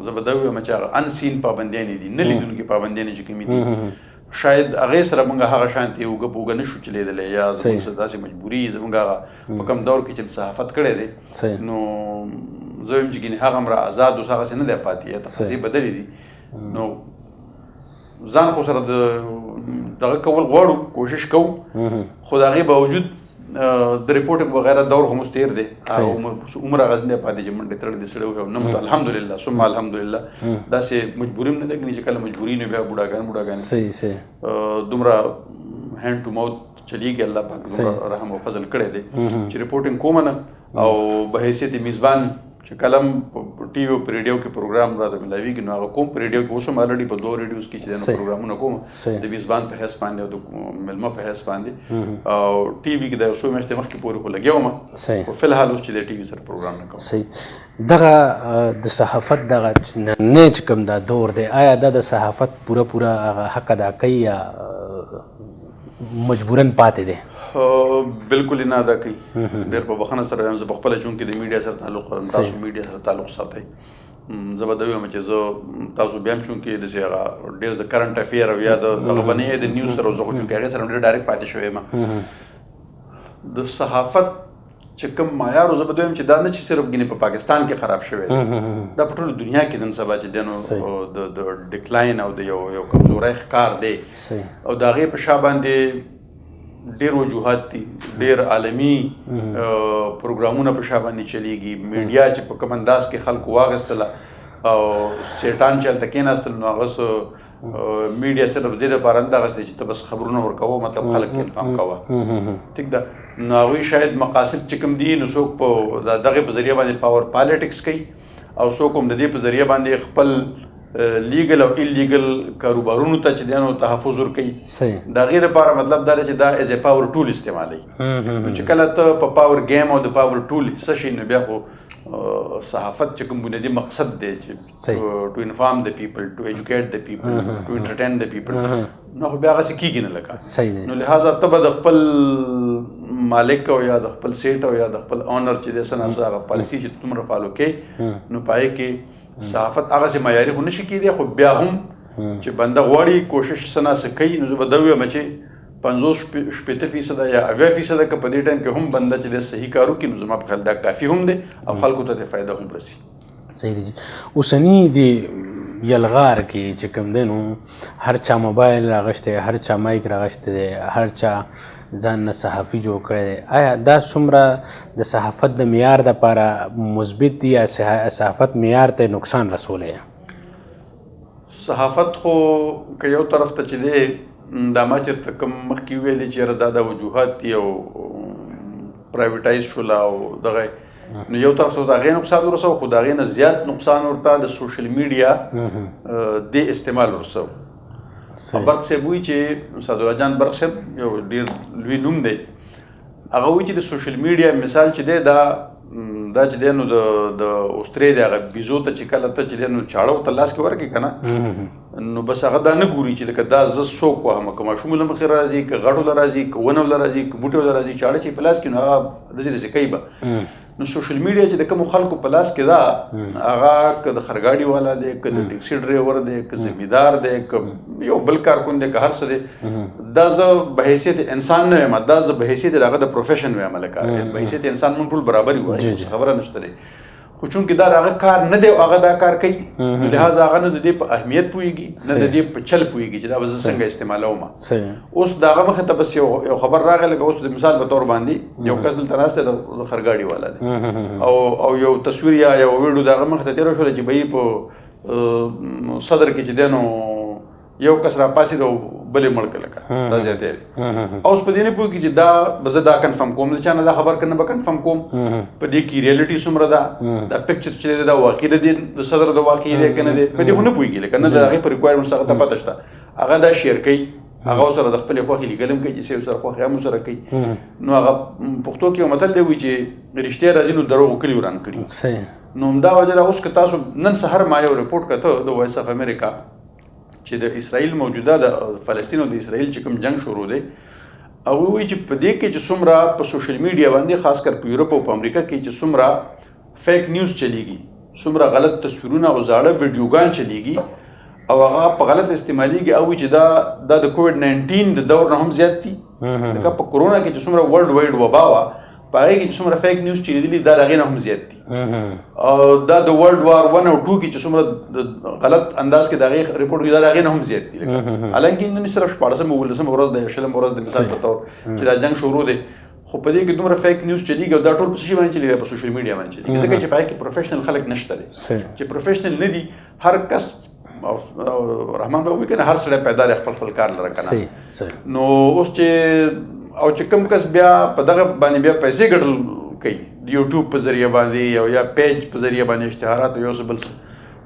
زه به دا ووایم چې هغه انسین پابندیانې دي نه لیدونکي پابندیانې چې کومې دي شاید هغې سره موږ هغه شانتې اوږه په اوږه نشو چلېدلی یا زموږ څه داسې مجبوري زموږ هغه په کوم دور کې چې صحافت کړی دی نو زه وایم چې ګینې هغه هم را آزاد اوس هغسې نه دی پاتې یا تقاضي بدلې دي نو ځان خو سره د دغه کول غواړو کوشش کوو خو د هغې باوجود د ریپورټینګ وغیره دور خو مو تېر دی عمر هغه نه پاتې چې منډې تړلې دي سړی وشو نه الحمدلله ثم الحمدلله داسې مجبوري هم نه ده چې کله مجبوري نه بیا بوډاګان دومره هینډ ټو ماوت چلیږي الله پاک دومره رحم او فضل کړی دی چې ریپورټینګ کوم نه او په حیثیت میزبان چې کله په ټي وي او په ریډیو کې پروګرام راته میلاویږي نو هغه کوم په ریډیو کې اوس هم الریډي په 2 ریډیوز کې چې دی پروګرامونه کوم د میزبان په حیث باندې او د میلمه په حیث باندې او ټي وي کې د یو څو میاشتې مخکې پورې خو لګیا وم خو فلحال اوس چې د ټي وي سره پروګرام نه کوم صحیح دغه د صحافت دغه نننی چې کوم دا دور دی آیا دا د صحافت پوره هغه حق ادا کوي یا مجبوراً پاتې دی بالکل نه ادا کوي. ډېر په بخښنه سره وایم، زه پخپله چونکې د میډیا سره تعلق لرم، تاسو میډیا سره تعلق ساتئ. زه به دا ووایم چې زه تاسو بیا هم چونکې داسې هغه ډېر د کرنټ افیر او یا د دغه به نه یې د نیوز سره، زه خو چونکې هغې سره ډېر ډایرکټ پاتې شوی یم. د صحافت چې کوم معیار زه به دویم چې دا نه چې صرف ګینې په پاکستان کې خراب شوی دی، دا په ټوله دنیا کې نن سبا چې دی نو د ډکلاین او د یو کمزوری ښکار دی او د هغې په شا باندې ډېر وجوهات دي، ډېر عالمي پروګرامونه په شا باندې چلیږي. میډیا چې په کوم انداز کې خلکو واغېستله او سیټان چې هلته کېناستل، نو هغه میډیا صرف دې دپاره نه دغسې چې ته بس خبرونه ورکوه، مطلب خلک کې انفام کوه، ټیک ده. نو هغوی شاید مقاصد چې کوم دي، نو څوک په دغې په ذریعه باندې پاور پالیټکس کوي او څوک هم د دې په ذریعه باندې خپل لیګل او انلیګل کاروبارونو ته چې دی نو تحفظ ورکوي. د هغې لپاره مطلب دا دی چې دا ایز ا پاور ټول استعمالوي. نو چې کله ته په پاور گیم او د پاور ټول څه شي، نو بیا خو صحافت چې کوم بنیادي مقصد دی چې ټو انفارم د پیپل، ټو ایجوکیټ د پیپل، ټو انټرټین د پیپل، نو خو بیا هغسې کېږي نه لکه. نو لہٰذا ته به د خپل مالک او یا د خپل سیټ او یا د خپل اونر چې دی څه نه څه هغه پالیسي چې دومره فالو کوې، نو په هغې کې صحافت هغسې معیاري خو نه شي کېدی. خو بیا هم چې بنده غواړي کوشش څه نه څه کوي، نو زه به دا ووایم چې 50-60% یا 80% که په دې ټایم کې هم بنده چې دی صحیح کار وکړي، نو زما په خیال دا کافي هم دی او خلکو ته د فایده هم رسي. صحیح دی. اوسني د یلغار کې چې کوم دی نو هر چا موبایل راغشتی، هر چا مایک راغشتی دی، هر چا ځان نه صحافي جوړ کړی دی. آیا دا څومره د صحافت د معیار دپاره مثبت دي یا صحافت معیار ته نقصان رسولی؟ صحافت خو که یو طرف ته چې دی دا ما چېرته کوم مخکې ویلې چې یاره دا وجوهات دي او پرایویټایز شوله او دغه، نو یو طرف ته د هغې نقصان ورسو، خو د هغې نه زیات نقصان ورته د سوشل میډیا د استعمال ورسو. برق صاحب وایي چې سعدالله جان برق صاحب یو ډېر لوی نوم دی، هغه وایي چې د سوشل میډیا مثال چې دی دا چې دی نو د اوسترې د هغه بیزو ته چې کله ته چې دی نو چاړه ورته لاس کې ورکړې که نه، نو بس هغه دا نه ګوري چې لکه دا زه څوک وهم، که ماشوم له مخې راځي، که غټو له راځي، که ونه له راځي، که بوټو له راځي، چاړه چې په لاس کې نو هغه داسې داسې کوي به. نو سوشل میډیا چې د کومو خلکو په لاس کې ده، هغه که د خرګاډي والا دی، که د ټیکسي ډریور دی، که زمیندار دی، که یو بل کارکون دی، که هر څه دی، دا زه به حیثیت انسان نه وایم، دا زه به حیثیت د هغه د پروفیشن وایم. لکه به حیثیت انسان مونږ ټول برابر یو، خبره نشته دی. خو چونکې دا د هغه کار نه دی او هغه دا کار کوي، نو لہٰذا هغه نه د دې په اهمیت پوهېږي، نه د دې په چل پوهېږي چې دا به زه څنګه استعمالوم. اوس د هغه مخې ته بس یو خبر راغی، لکه اوس د مثال په طور باندې یو کس دلته ناست دی، د خرګاډي والا دی، او یو تصویر یا یو ویډیو د هغه مخې ته تېره شوله چې به یې په صدر کې چې دی نو یو کس راپاڅېد او بلې مړ کړه، لکه دا زیاتې دی. اوس په دې نه پوهېږي چې دا به زه دا کنفرم کوم، د چا نه دا خبر که نه به کنفرم کوم، په دې کې ریالټي څومره ده، دا پکچر چې دی دا واقعي دی د صدر د واقعي دی که نه دی، په دې خو نه پوهېږي. لکه نه د هغې په ریکوایرمنټس هغه ته پته شته، هغه دا شیر کوي، هغه ورسره د خپلې خوښې لیکل هم کوي چې څه ورسره خوښې هم ورسره کوي. نو هغه پښتو کې یو متل دی وایي چې رښتیا راځي نو دروغ کلي وران کړي. نو همدا وجه ده. اوس که تاسو نن سهار ما یو رپورټ کته د وایس اف امریکا چې د اسرائیل موجوده د فلسطین او د اسرائیل چې کوم جنگ شروع دی، هغوی وایي چې په دې کې چې څومره په سوشل میډیا باندې خاص کر په یورپ او په امریکا کې چې څومره فیک نیوز چلیږي، څومره غلط تصویرونه او زاړه ویډیوګان چلیږي او هغه په غلط استعمالیږي، او چې دا د کووډ-19 د دور نه هم زیات دي. لکه په کرونا کې چې څومره ورلډ وایډ وبا وه، په هغې کې چې څومره فیک نیوز چلیدلي دا د هغې نه هم زیات دي. او دا د ورلډ وار 1 او 2 کې چې څومره غلط انداز کې د هغې رپورټ کې دا د هغې نه هم زیات دي. حالانکې نن صرف 14مه 15مه ورځ د 20مه ورځ د مثال په طور چې دا جنګ شروع دی، خو په دې کې دومره فیک نیوز چلیږي او دا ټول په څه شي باندې چلیږي؟ په سوشل میډیا باندې چلیږي، ځکه چې په هغې کې پروفیشنل خلک نشته دی. چې پروفیشنل نه دي، هر کس رحمان بابا وایي که نه هر سړی پیدا دی خپل خپل کار لره که نه. نو اوس چې او چې کوم کس بیا په دغه باندې بیا پیسې ګټل کوي، د یوټیوب په ذریعه باندې او یا پیج په ذریعه باندې اشتهارات او یو څه بل څه،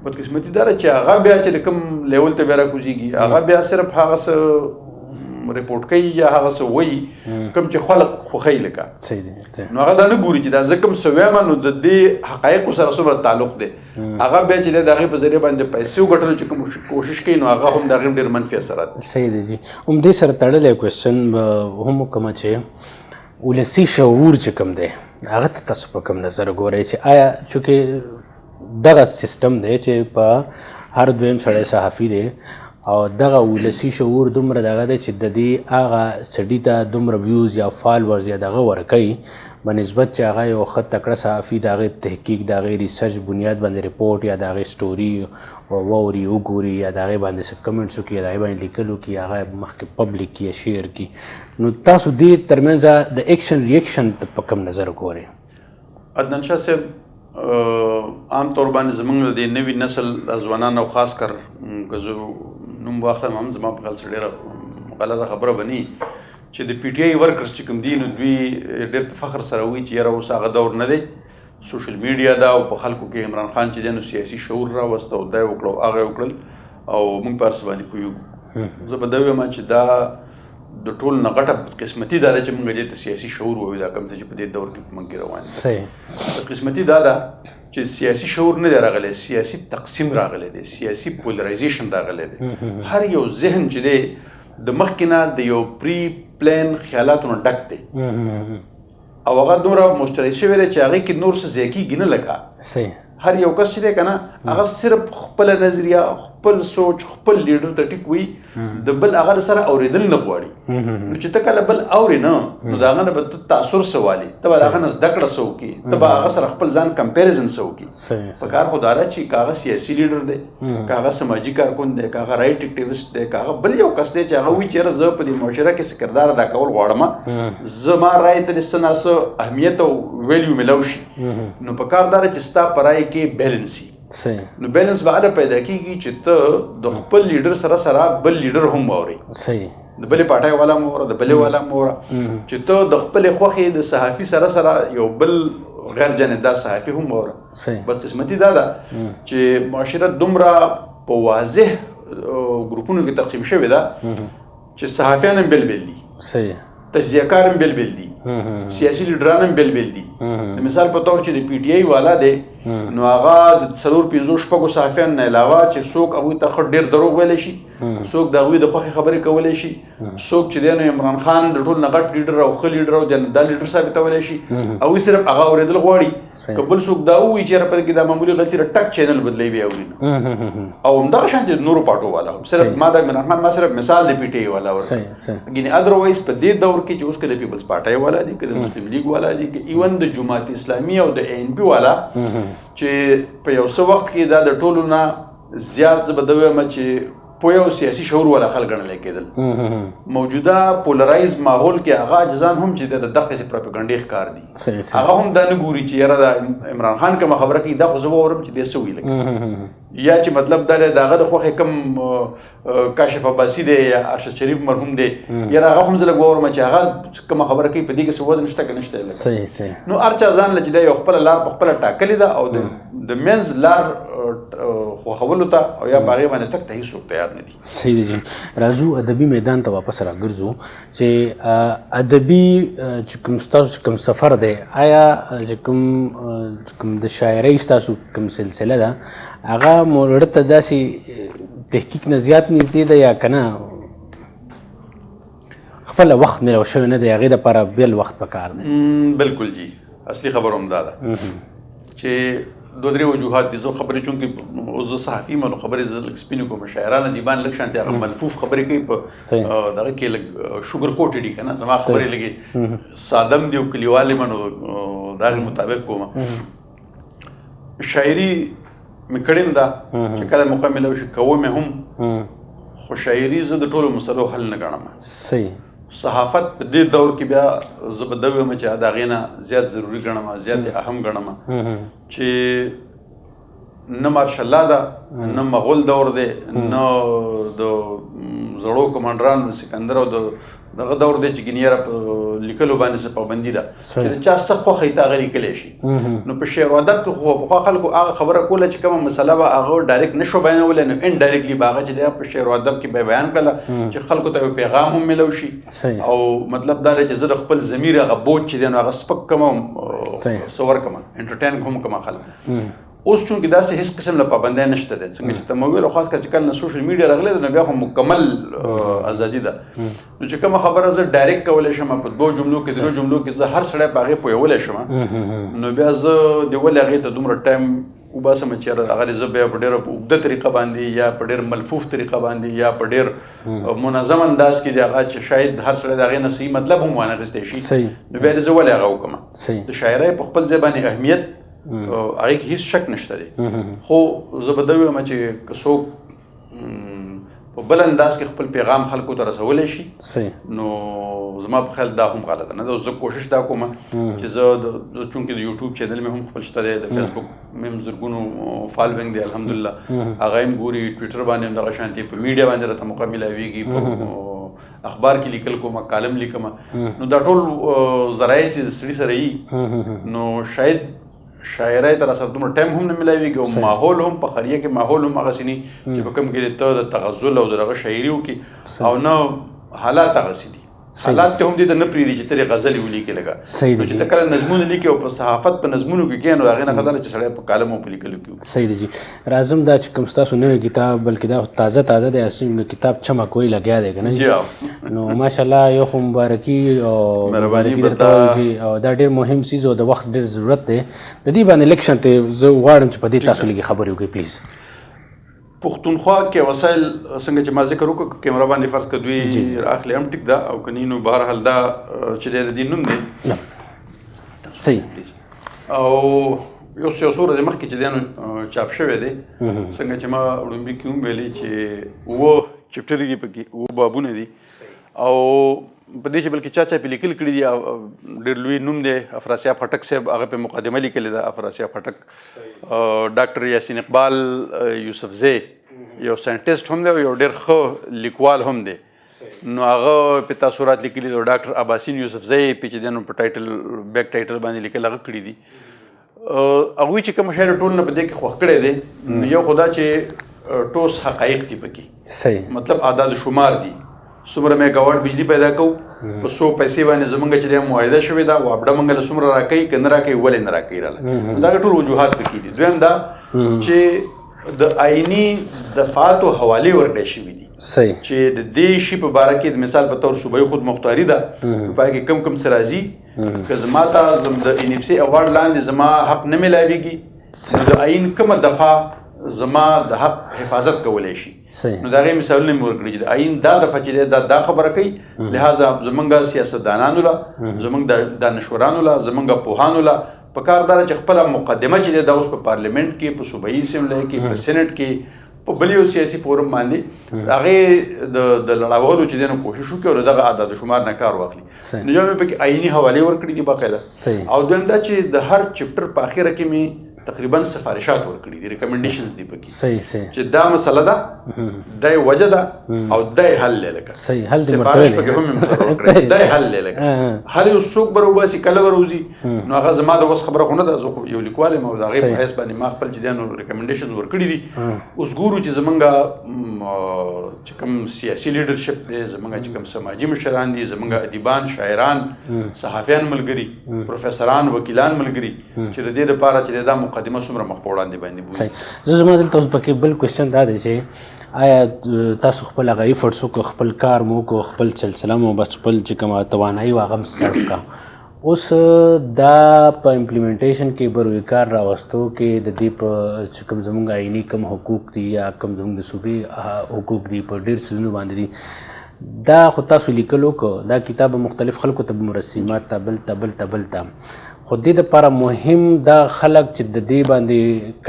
بدقسمتي دا ده چې هغه بیا چې د کوم لیول ته بیا راکوزېږي، هغه بیا صرف هغه څه ریپورټ کوي یا هغه څه وایي کوم چې خلک خوښوي لکه صحیح دی نو هغه دا نه ګوري چې دا زه کوم څه وایم نو د دې حقایقو سره څومره تعلق دی هغه بیا چې د هغې په ذریعه باندې پیسې وګټلو چې کوم کوشش کوي نو هغه هم د هغې ډېر منفي اثرات دي صحیح دی جی همدې سره تړلی کوېسچن هم کومه چې ولسي شعور چې کوم دی هغه ته تاسو په کوم نظر ګورئ چې آیا چونکې دغه سیستم دی چې په هر دویم سړی صحافي دی او دغه ولسي شعور دومره دغه دی چې د دې هغه سړي ته دومره ویوز یا فالورز یا دغه ورکوي بنسبت چې هغه یو ښه تکړه صحافي د هغې تحقیق د هغې ریسرچ بنیاد باندې رپورټ یا د هغې سټوري واوري وګوري یا د هغې باندې څه کمنټس وکړي یا د هغې باندې لیکل وکړي هغه مخکې پبلیک کړي یا شیر کړي نو تاسو دې ترمنځ د ایکشن ریاکشن په کوم نظر ګورئ عدنان شاه صاحب عام طور باندې زموږ د نوي نسل ځوانان او خاص کر که زه نوم واخلم هم زما په خیال څه ډېره غلطه خبره به نه وي چې د پی ټي آی ورکرز چې کوم دي نو دوی ډېر په فخر سره وایي چې یاره اوس هغه دور نه دی سوشل میډیا ده او په خلکو کې عمران خان چې دی نو سیاسي شعور راوسته او دا یې وکړه او هغه یې وکړل او موږ په هر څه باندې پوهېږو زه به دا ویم چې دا د ټول نه غټه قسمتي دا ده چې موږ دې ته سیاسي شعور ووایو دا کوم څه چې په دې دور کې په موږ کې روان دي قسمتي دا ده چې سیاسي شعور نه دی راغلی سیاسي تقسیم راغلی دی سیاسي پولرایزیشن راغلی دی هر یو ذهن چې دی د مخکې نه د یو پری پلان خیالاتو نه ډک دی او هغه دومره مشترک شوی دی چې هغې کې نور څه ځای کېږي نه لکه هر یو کس چې دی که نه هغه صرف خپله نظریه خپل سوچ خپل لیډر ته ټیک وي د بل هغه سره اورېدل نه غواړي نو چې ته کله بل اورې نه نو د هغه نه به ته تاثر څه والي ته به د هغه نه زده کړه څه وکړي ته به هغه سره خپل ځان کمپیریزن څه وکړي په کار خو دا ده چې که هغه سیاسي لیډر دی که هغه سماجي کارکون دی که هغه رایټ اکټیویسټ دی که هغه بل یو کس دی چې هغه وایي چې یاره زه په دې معاشره کې څه کردار ادا کول غواړم زما رایې ته دې څه نه څه اهمیت او ویلیو میلاو شي نو په کار دا ده چې ستا په رایې کې بیلنس وي نو بیلنس به هله پیدا کېږي چې ته د خپل لیډر سره بل لیډر هم واورې د بلې پارټۍ والا هم واوره د بلې والا هم واوره چې ته د خپلې خوښې د صحافي سره یو بل غیر جانبدار صحافي هم واوره بدقسمتي دا ده چې معاشره دومره په واضح ګروپونو کې تقسیم شوې ده چې صحافیان هم بېل بېل دي تجزیه کار هم بېل بېل دي سیاسي لیډران هم بېل بېل دي د مثال په طور چې د پی ټي آی والا دی نو هغه د 4-5 صحافیانو نه علاوه چې څوک هغوی ته ښه ډېر دروغ ویلی شي څوک د هغوی د خوښې خبرې کولی شي څوک چې دی نو عمران خان د ټول نه غټ لیډر او ښه لیډر او دا لیډر ثابتولی شي هغوی صرف هغه اورېدل غواړي که بل څوک دا ووایي چې یاره په دې کې دا معمولي غلطي ده ټک چینل بدلوي بیا اوري نه او همدغه شان د نورو پارټو والا صرف ما د عمران خان ما صرف مثال د پی ټي آی والا ورکړ ګینې ادروایز په دې دور کې چې اوس که د پیپلز پارټۍ والا دي که د مسلم لیګ والا دي که ایون د جماعت اسلامي او د ANP والا چې په یو څه وخت کې دا د ټولو نه زیات زه به دا وایم چې پوه او سیاسي شعور والا خلک ګڼلی کېدل موجوده پولرایز ماحول کې هغه اجزان هم چې د دغسې پروپاګنډې ښکار دي هغه هم دا نه ګوري چې یاره دا عمران خان کومه خبره کوي دا خو زه واورم چې دی څه ویل یا چې مطلب دا دی د هغه د خوښې کوم کاشف عباسي دی یا ارشد شریف مرحوم دی یاره هغه هم زه لږ واورم چې هغه کومه خبره کوي په دې کې څه وزن شته که نشته نو هر چا ځان له چې دا یو خپله لار په خپله ټاکلې ده او د منځ لار خوښولو ته او یا په هغې باندې تګ ته هېڅوک تیار نه دي صحیح دی جی راځو ادبي میدان ته واپس راګرځو چې ادبي چې کوم ستاسو کوم سفر دی آیا چې کوم د شاعرۍ ستاسو کوم سلسله ده هغه موږ ته داسې تحقیق نه زیات نږدې ده یا که نه خپله وخت میلاو شوی نه دی هغې دپاره بېل وخت پکار دی بلکل جی اصلي خبره همدا ده چې 2-3 وجوهات دي زه خبرې چونکې زه صحافي یم نو خبرې زه لږ سپینې کوم شاعران ادیبان لږ شانتې هغه ملفوف خبرې کوي په دغه کې لږ شوګر کوټې دي که نه زما خبرې لږې سادم دي او کلیوالې یم نو د هغې مطابق کوم شاعري مې کړې ده چې کله موقع میلاو شي کوم یې هم خو شاعري زه د ټولو مسلو حل نه ګڼم صحیح صحافت په دې دور کې بیا زه به دا ویم چې د هغې نه زیات ضروري ګڼم زیات اهم ګڼم چې نه مارشالله ده نه مغول دور دی نه د زړو کمانډرانو سکندر او دغه دور دی چې ګینې یاره په لیکلو باندې څه پابندي ده چې د چا څه خوښه یې ته هغه لیکلی شي. نو په شعر و ادب کې خو پخوا خلکو هغه خبره کوله چې کومه مسله به هغه ډایرکټ نه شو بیانولی، نو انډایرکټلي به هغه چې دی په شعر و ادب کې به بیان کړله چې خلکو ته یو پیغام هم میلو شي. او مطلب دا دی چې زه د خپل ضمیر هغه بوج چې دی نو هغه سپک کړم څه ورکړم انټرټین هم کړم خلک. اوس چونکې داسې هېڅ قسم له پابندۍ نشته دی څنګه چې ته مو ویل، خاص کر چې کله نه سوشل میډیا راغلی نو بیا خو مکمل ازادي ده. نو چې کومه خبره زه ډایرکټ کولی شم په 2 جملو کې 3 جملو کې زه هر سړی په هغې پوهولی شم، نو بیا زه د ولې هغې ته دومره ټایم وباسم چې هغه زه بیا په ډېره اوږده طریقه باندې یا په ډېر ملفوف طریقه باندې یا په ډېر منظم انداز کې د هغه چې شاید هر سړی د هغې نه صحیح مطلب هم وانخیستی شي، نو بیا زه ولې هغه وکړم. د شاعرۍ په خپل ځای باندې اهمیت هغې کې هېڅ شک نشته دی، خو زه به دا ویم چې که څوک په بل انداز کې خپل پیغام خلکو ته رسولی شي نو زما په خیال دا هم غلطه نه ده. زه کوشش دا کوم چې زه چونکې د یوټیوب چینل مې هم خپل شته دی، د فیسبوک مې هم زرګونو فالوینګ دی الحمدلله، هغه هم ګوري، ټویټر باندې هم دغه شانتې، په میډیا باندې راته موقع میلاویږي، په اخبار کې لیکل کوم، کالم لیکم، نو دا ټول ذرایع چې د سړي سره وي نو شاید شاعرۍ ته راسره دومره ټایم هم نه میلاویږي او ماحول هم په خریه کې ماحول هم هغسې نه چې په کوم کې ته د تغزل او د هغه شاعري وکړي او نه حالات هغسې دي. حالات کې هم دې ته نه پرېږدي چې ته یې غزلې ولیکې لکه نو چې ته کله نظمونه لیکې او په صحافت په نظمونو کې کښېنو هغې نه ښه ده چې سړی په کالم او په لیکلو کې. صحیح دی جی. راځم دا چې کوم ستاسو نوی کتاب بلکې دا تازه تازه دی، اصلي کتاب چمک وی لګیا دی که نه جی؟ نو ماشاءالله یو خو مبارکي او مبارکي درته وایو چې دا ډېر مهم څیز او د وخت ډېر ضرورت دی. د دې باندې لږ شانتې زه غواړم چې په دې تاسو لږې خبرې وکړئ پلیز. پښتونخوا کې وسایل څنګه چې ما ذکر وکړو کیمرا باندې فرض کړه دوی اخلي هم ټیک ده او که نه نو بهرحال دا چې دی د دې نوم دی صحیح او یو څو ورځې مخکې چې دی نو چاپ شوی دی څنګه چې ما وړومبي کې هم ویلي چې 7 چپټرې دي پکې 7 بابونه دي او په دې چې بلکې چا پې لیکل کړي دي، ډېر لوی نوم دی افراسیاب خټک صاحب هغه پې مقدمه لیکلې ده. افراسیاب خټک ډاکټر یاسین اقبال یوسفزی یو ساینټسټ هم دی او یو ډېر ښه لیکوال هم دی، نو هغه پې تاثرات لیکلي دي. ډاکټر عباسین یوسفزی پې چې دی نو په ټایټل بیک ټایټل باندې لیکل هغه کړي دي. هغوی چې کوم شاعر ټول نه په دې کې خوښ کړی دی یو خو دا چې ټوس حقایق دي پکې، صحیح مطلب اعداد شمار دي، څومره میګاواټ بجلی پیدا کوو په 100 پیسې باندې زمونږ چې دی معاهده شوې ده وابډه مونږ له څومره راکوي که نه راکوي ولې نه راکوي راله، دا ټول وجوهات پکې دي. دویم دا چې د آئیني دفعاتو حوالې ورکړی شوي دي چې د دې شي په باره کې د مثال په طور صوبایي خود مختاري ده په پای کې کم څه راځي که زما ته د NFC اوارډ لاندې زما حق نه میلاویږي نو د آئین کومه دفعه زما د حق حفاظت کولی شي، نو د هغې مثالونه مې ورکړي چې د آئین دا دفعه چې دی دا خبره کوي، لہذا زمونږ سیاستدانانو له زمونږ دانشورانو له زمونږ پوهانو له پکار دا چې خپله مقدمه چې دی دا اوس په پارلیمنټ کې په صوبایي اسمبلی کې په سینټ کې په بل یو سیاسي فورم باندې هغې د لړاولو چې دی نو کوشش وکړي او د دغه اعداد شمار نه کار واخلي. نو یو مې پکې آئیني حوالې ورکړي دي باقاعده، او دویم دا چې د هر چپټر په اخره کې مې تقریبا سفارشات ورکړي دي، ریکمنډیشنز دي پکې چې دا مسله ده، دا وجه ده او دا حل دی، لکه حل دې مرتبه پکې هم ورکړي دا حل دی، لکه حل یو څوک به راوباسي کله به راوځي نو هغه زما د وس خبره خو نه ده، زه خو یو لیکوال یم او د هغې په حیث باندې ما خپل چې دی نو ریکمنډیشنز ورکړي دي. اوس ګورو چې زمونږ چې کوم سیاسي لیډرشپ دی، زمونږ چې کوم سماجي مشران دي، زمونږ ادیبان، شاعران، صحافیان ملګري، پروفیسران، وکیلان ملګري چې د دې دپاره چې دا مقدمه څومره مخ په وړاندې باندې بولي. زه زما دلته اوس پکې بل کوېسچن دا دی چې آیا تاسو خپل هغه ایفرټس وکړو، خپل کار مو وکړو، خپل سلسله مو بس خپل چې کومه توانایي وه هغه م صرف کړه، اوس دا په امپلیمنټیشن کې به روی کار راوستو کې د دې په چې کوم زموږ آئیني کوم حقوق دي یا کوم زموږ د صوبې حقوق دي په ډېر څیزونو باندې دي، دا خو تاسو لیکل وکړو، دا کتاب مختلف خلکو ته به مرسمات ته بل ته بل ته بل ته، خو دې دپاره مهم دا خلک چې د دې باندې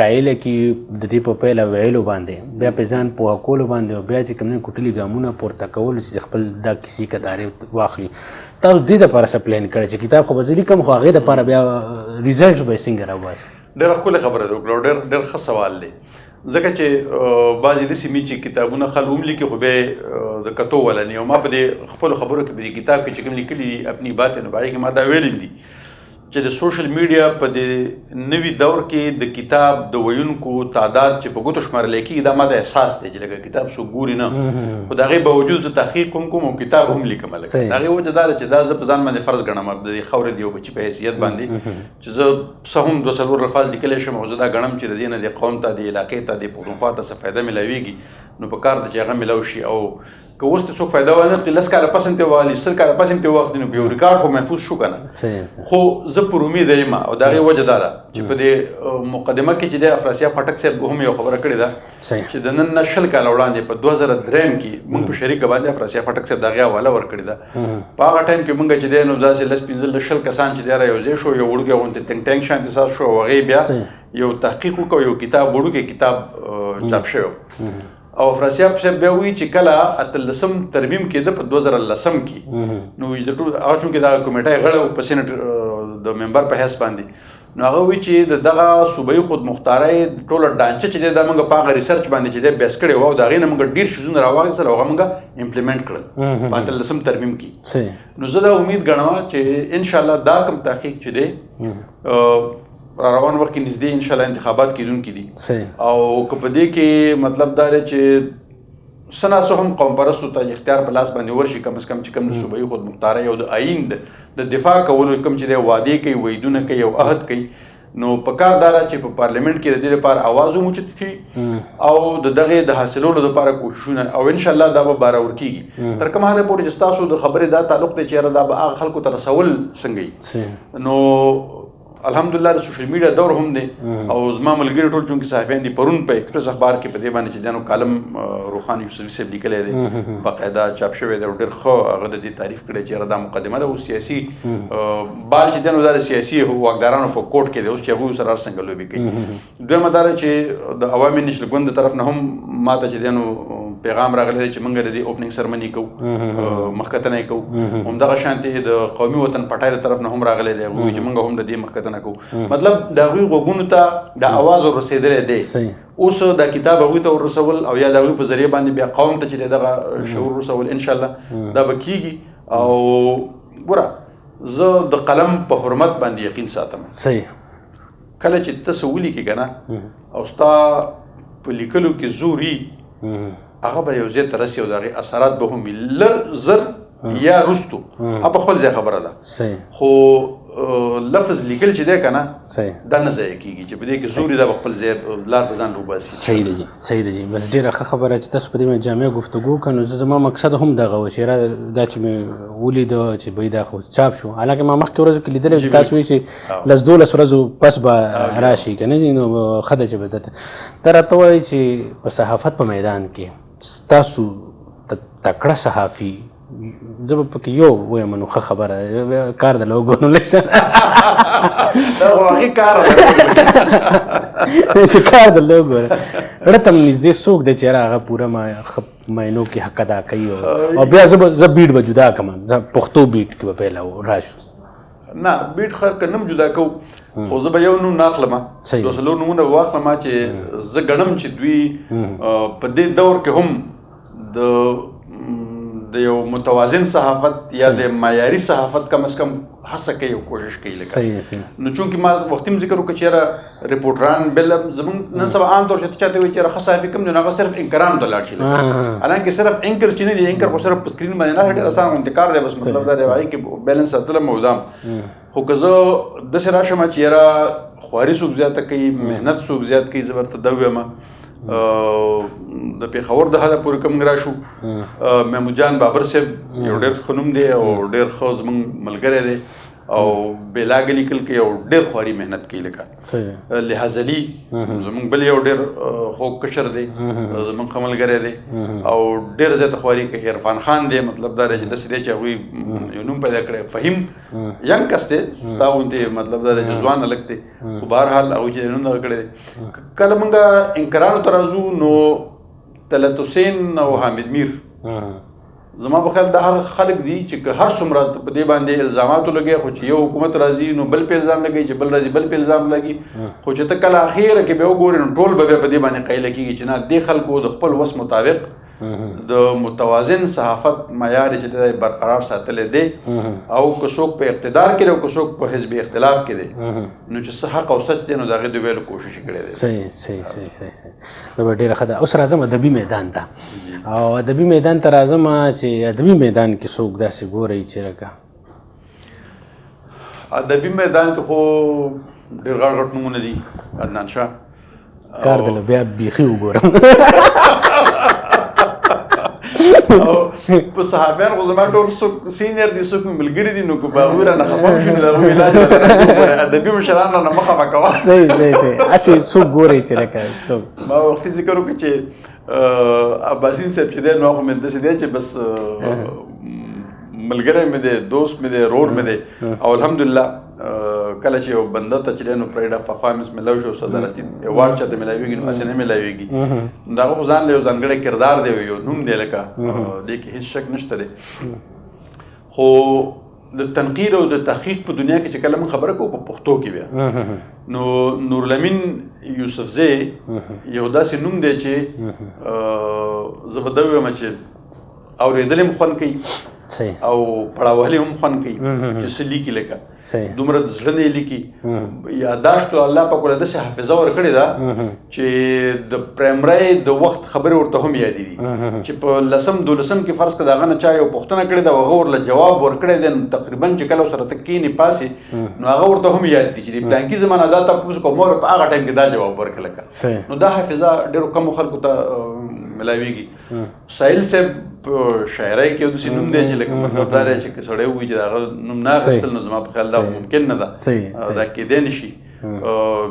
قایله کړي د دې په پیله ویلو باندې بیا په ځان پوهه کولو باندې او بیا چې کوم کوټلي ګامونه پورته کولو چې خپل دا کیسې کتارې واخلي، تاسو دې دپاره څه پلان کړی چې کتاب خو به زه لیکم خو هغې دپاره بیا ریزلټس به یې څنګه راوباسي؟ ډېره ښکلې خبره ده وکړه، ډېر ښه سوال دی. ځکه چې بعضې داسې مي چې کتابونه خلک هم لیکي خو بیا د کتو ولا نه. او ما په دې خپلو خبرو کې په دې کتاب کې چې کوم لیکلي دي اپني بات نو باندې کې ما دا ویلي دي چې د سوشل میډیا په دې نوي دور کې د کتاب د ویونکو تعداد چې په ګوتو شمارل کېږي دا ما د احساس دی چې لکه کتاب څوک ګوري نه، خو د هغې باوجود زه تحقیق هم کوم او کتاب هم لیکم. لکه د هغې وجه دا ده چې دا زه په ځان باندې فرض ګڼم د دې خاورې د یو بچي په حیثیت باندې چې زه څه هم 2-4 الفاظ لیکلی شم او زه دا ګڼم چې د دې نه د قوم ته د علاقې ته د پښتونخوا ته څه فایده میلاویږي نو په کار ده چې هغه میلاو شي. او که اوس ته څوک فایده وانه اخلي 10 کاله پس هم ته واخلي 100 کاله پس هم ته واخلي نو یو ریکارډ خو محفوظ شو که نه. خو زه پر امید یم او د هغې وجه دا ده چې په دې مقدمه کې چې د افراسیاب پټک صاحب هم یو خبره کړې ده چې د نن نه 20 کاله وړاندې په 2003 کې موږ په شریکه باندې افراسیاب پټک صاحب د هغې حواله ورکړې ده. په هغه ټایم کې موږ چې دی نو داسې 10-15 کسان چې دی را یوځای شو، یو وړوکی غوندې ټینګ ټینګ شانتې ساز شو او هغې بیا یو تحقیق وکړو، یو کتاب وړوکی کتاب چاپ شوی. او افراسیاب صاحب بیا وایي چې کله 18 ترمیم کېده په 2010 کې نو د ټول هغه چونکې دغه کمیټه غړی په سینټ د ممبر په حیث باندې نو هغه وایي چې د دغه صوبایي خودمختارۍ ټوله ډانچه چې دی دا موږ په هغه ریسرچ باندې چې دی بیس کړی وو او د هغې نه موږ ډېر شیزونه راواخیستل او هغه موږ امپلیمنټ کړل په 18 ترمیم کې. نو زه دا امید ګڼم چې انشاءالله دا کوم تحقیق چې دی را روان وخت کې نږدې انشاءالله انتخابات کېدونکي دي او که په دې کې مطلب دا دی چې څه ناڅه هم قوم پرستو ته اختیار په لاس باندې ورشي کم از کم چې کوم د صوبایي خودمختارۍ او د آیین د دفاع کولو کوم چې دی وعدې کوي، وعیدونه کوي او عهد کوي نو په کار دا ده چې په پارلیمنټ کې د دې لپاره اواز وموچت کړي او د دغې د حاصلولو لپاره کوششونه او انشاءالله دا به بارور کېږي. تر کومه حده پورې چې ستاسو د خبرې دا تعلق دی چې یاره دا به هغه خلکو ته رسول څنګه نو الحمدلله د سوشل میډیا دور هم دی او زما ملګري ټول چونکې صحافیان دي پرون په ایکسپریس اخبار کې په دې باندې چې دنو کالم روخان یوسفي صاحب لیکلی دی باقاعده چاپ شوی دی او ډېر ښه هغه د دې تعریف کړی چې دا مقدمه ده او سیاسي بال چې دنو دا د سیاسي واکدارانو په کوټ کې دی اوس چې هغوی سره هر څنګه لوبې کوي. دویمه دا ده چې د عوامي نیشنل ګوند د طرف نه هم ماته چې دنو پیغام راغلی چې موږ د دې اوپننګ سرمني کوو، مخکتنه کوو. همدغه شانتې د قومي وطن پټای د طرف نه هم راغلی دی هغوی چې موږ هم د دې مخکتنه کوو. مطلب د هغوی غوږونو ته د اواز ورسېدلی دی. اوس دا کتاب هغوی ته ورسول او یا د هغوی په ذریعه باندې بیا قوم ته چې دغه شعور رسول انشاءالله دا به کېږي. او ګوره زه د قلم په حرمت باندې یقین ساتم. کله چې ته څه ولیکې که نه او ستا په لیکلو کې زور هغه به یو ځای ته رسي او د هغې اثرات به هم لږ زر یا وروستو په خپل ځای خبره ده خو لفظ لیکل چې دی که نه دا نه ضایع کېږي چې په دې کې زور دا به خپل ځای لار په ځان روباسي. صحیح دی جي صحیح دی جي بس ډېره ښه خبره چې تاسو په دې باندې جامع گفتگو وکړو. نو زما مقصد هم دغه و چې دا چې مې ولیده چې بهی دا خو چاپ شو حالانکه ما مخکې ورځو کې لیدلی چې تاسو وایي چې 10-12 ورځو پس به راشي که نه نو ښه ده چې به دته دا راته وایي چې په صحافت په میدان کې ستاسو تکړه صحافي زه به پکې یو ویم نو ښه خبره کار د لوګو نو لږ دا خو هغې کار چې کار د لوګو ړه ته م نږدې څوک دی چې یاره هغه پوره مینو کې حق ادا کوي او بیا زه بیټ به جدا کړم پښتو بیټ کې به پیله راشو نه بیټ خیر که نم جدا کوو خو زه به یو نوم نه اخلم 2 نومونه به واخلم چې زه ګڼم چې دوی په دې دور کې هم د یو متوازن صحافت یا د معیاري صحافت کم از کم هڅه کوي او کوشش کوي. لکه نو چونکې ما وختي ذکر وکړو چې یاره ریپورټران بل زموږ نن سبا عام طور چې چاته وایي چې یاره ښه صحافي کوم دی نو هغه صرف انکرانو ته لاړ شي حالانکه صرف انکر چې نه دی انکر خو صرف په سکرین باندې نه ډېر اسان غوندې کار دی بس مطلب دا دی هغې کې بیلنس ساتل مودام. خو که زه داسې راشم چې یاره خواري څوک زیاته کوي محنت څوک زیات کوي زه ورته دا ویم د پېښور د حده پورې کوم راشو محمود جان بابر صاحب یو ډېر ښه نوم دی او ډېر ښه زموږ ملګری دی او بېلاګه لیکل کوي او ډېر خواري محنت کوي. لکه لحاظ علي زموږ بل یو ډېر خوږ کشر دی زموږ ښه ملګری دی او ډېره زیاته خواري کوي. عرفان خان دی مطلب دا دی چې داسې دی چې هغوی یو نوم پیدا کړی. فهیم ینګ کس دی تا غوندې مطلب دا دی چې ځوان هلک دی خو بهرحال هغوی چې نوم دغه کړی دی. کله موږ انکرانو ته راځو نو طلعت حسین او حامد میر زما په خیال دا هغه خلک دي چې که هر څومره په دې باندې الزاماتو لګي خو چې یو حکومت راځي نو بل په الزام لګي چې بل راځي بل په الزام لګي خو چې ته کله اخیره کې به وګورې نو ټول به په دې باندې قایله کېږي چې نه دې خلکو د خپل وس مطابق د متوازن صحافت معیار چې دی برقرار ساتلی دی او که څوک په اقتدار کې دی او که څوک په حزب اختلاف کې دی نو چې څه حق او سچ دی نو د هغې د ویلو کوشش یې کړی دی. صحیح دا به ډېره ښه ده. اوس راځم ادبي میدان ته او ادبي میدان ته راځم چې ادبي میدان کې څوک داسې ګورئ چې لکه ادبي میدان کې خو ډېر غټ نومونه دي. عدنان شاه کار دله بیا بیخي وګورم او په صحافیان خو زما ټول څوک سینیر دي څوک مې ملګري دي نو که په هغوی رانه خفه هم شي نو د هغوی علاج به ادبي مشران رانه مه خفه کوه. صحیح هسې څوک ګورئ چې لکه څوک ما وختي ذکر وکړو چې عباسین صاحب چې دی نو هغه مې داسې دی چې بس ملګری مې دی دوست مې دی رور مې دی او الحمدلله کله چې یو بنده ته چې دی نو پرایډ اف پرفارمنس میلاو شي او صدارتي ایوارډ چاته میلاویږي نو هسې نه میلاویږي نو د هغه خو ځان له یو ځانګړی کردار دی یو نوم دی لکه دې کې هېڅ شک نشته دی خو د تنقیر او د تحقیق په دنیا کې چې کله موږ خبره کوو په پښتو کې بیا نو نورالامین یوسفزی یو داسې نوم دی چې زه به دا ووایم چې اورېدل هم خوند کوي او پړاوهلی هم خوند کوي چې څه لیکي لکه دومره د زړه نه یې لیکي یاداشت الله پاک ورله داسې حافظه ورکړې ده چې د پرایمرۍ د وخت خبرې ورته هم یادې دي چې په لسم دولسم کې فرض کړه د هغه نه چا یو پوښتنه کړې ده او هغه ورله جواب ورکړی دی نو تقریبا چې کله ورسره ته کښېنې پاسې نو هغه ورته هم یاد دي چې د پلانکي زمانه دا تپوس کوم مور په هغه ټایم کې دا جواب ورکړه لکه نو دا حافظه ډېرو کمو خلکو ته ملاویږي. ساحل صاحب په شاعرۍ کې یو داسې نوم دی چې لکه مطلب دا دی چې که سړی ووایي چې د هغه نوم نه اخیستل نو زما په خیال دا ممکن نه ده دا کېدی نه شي.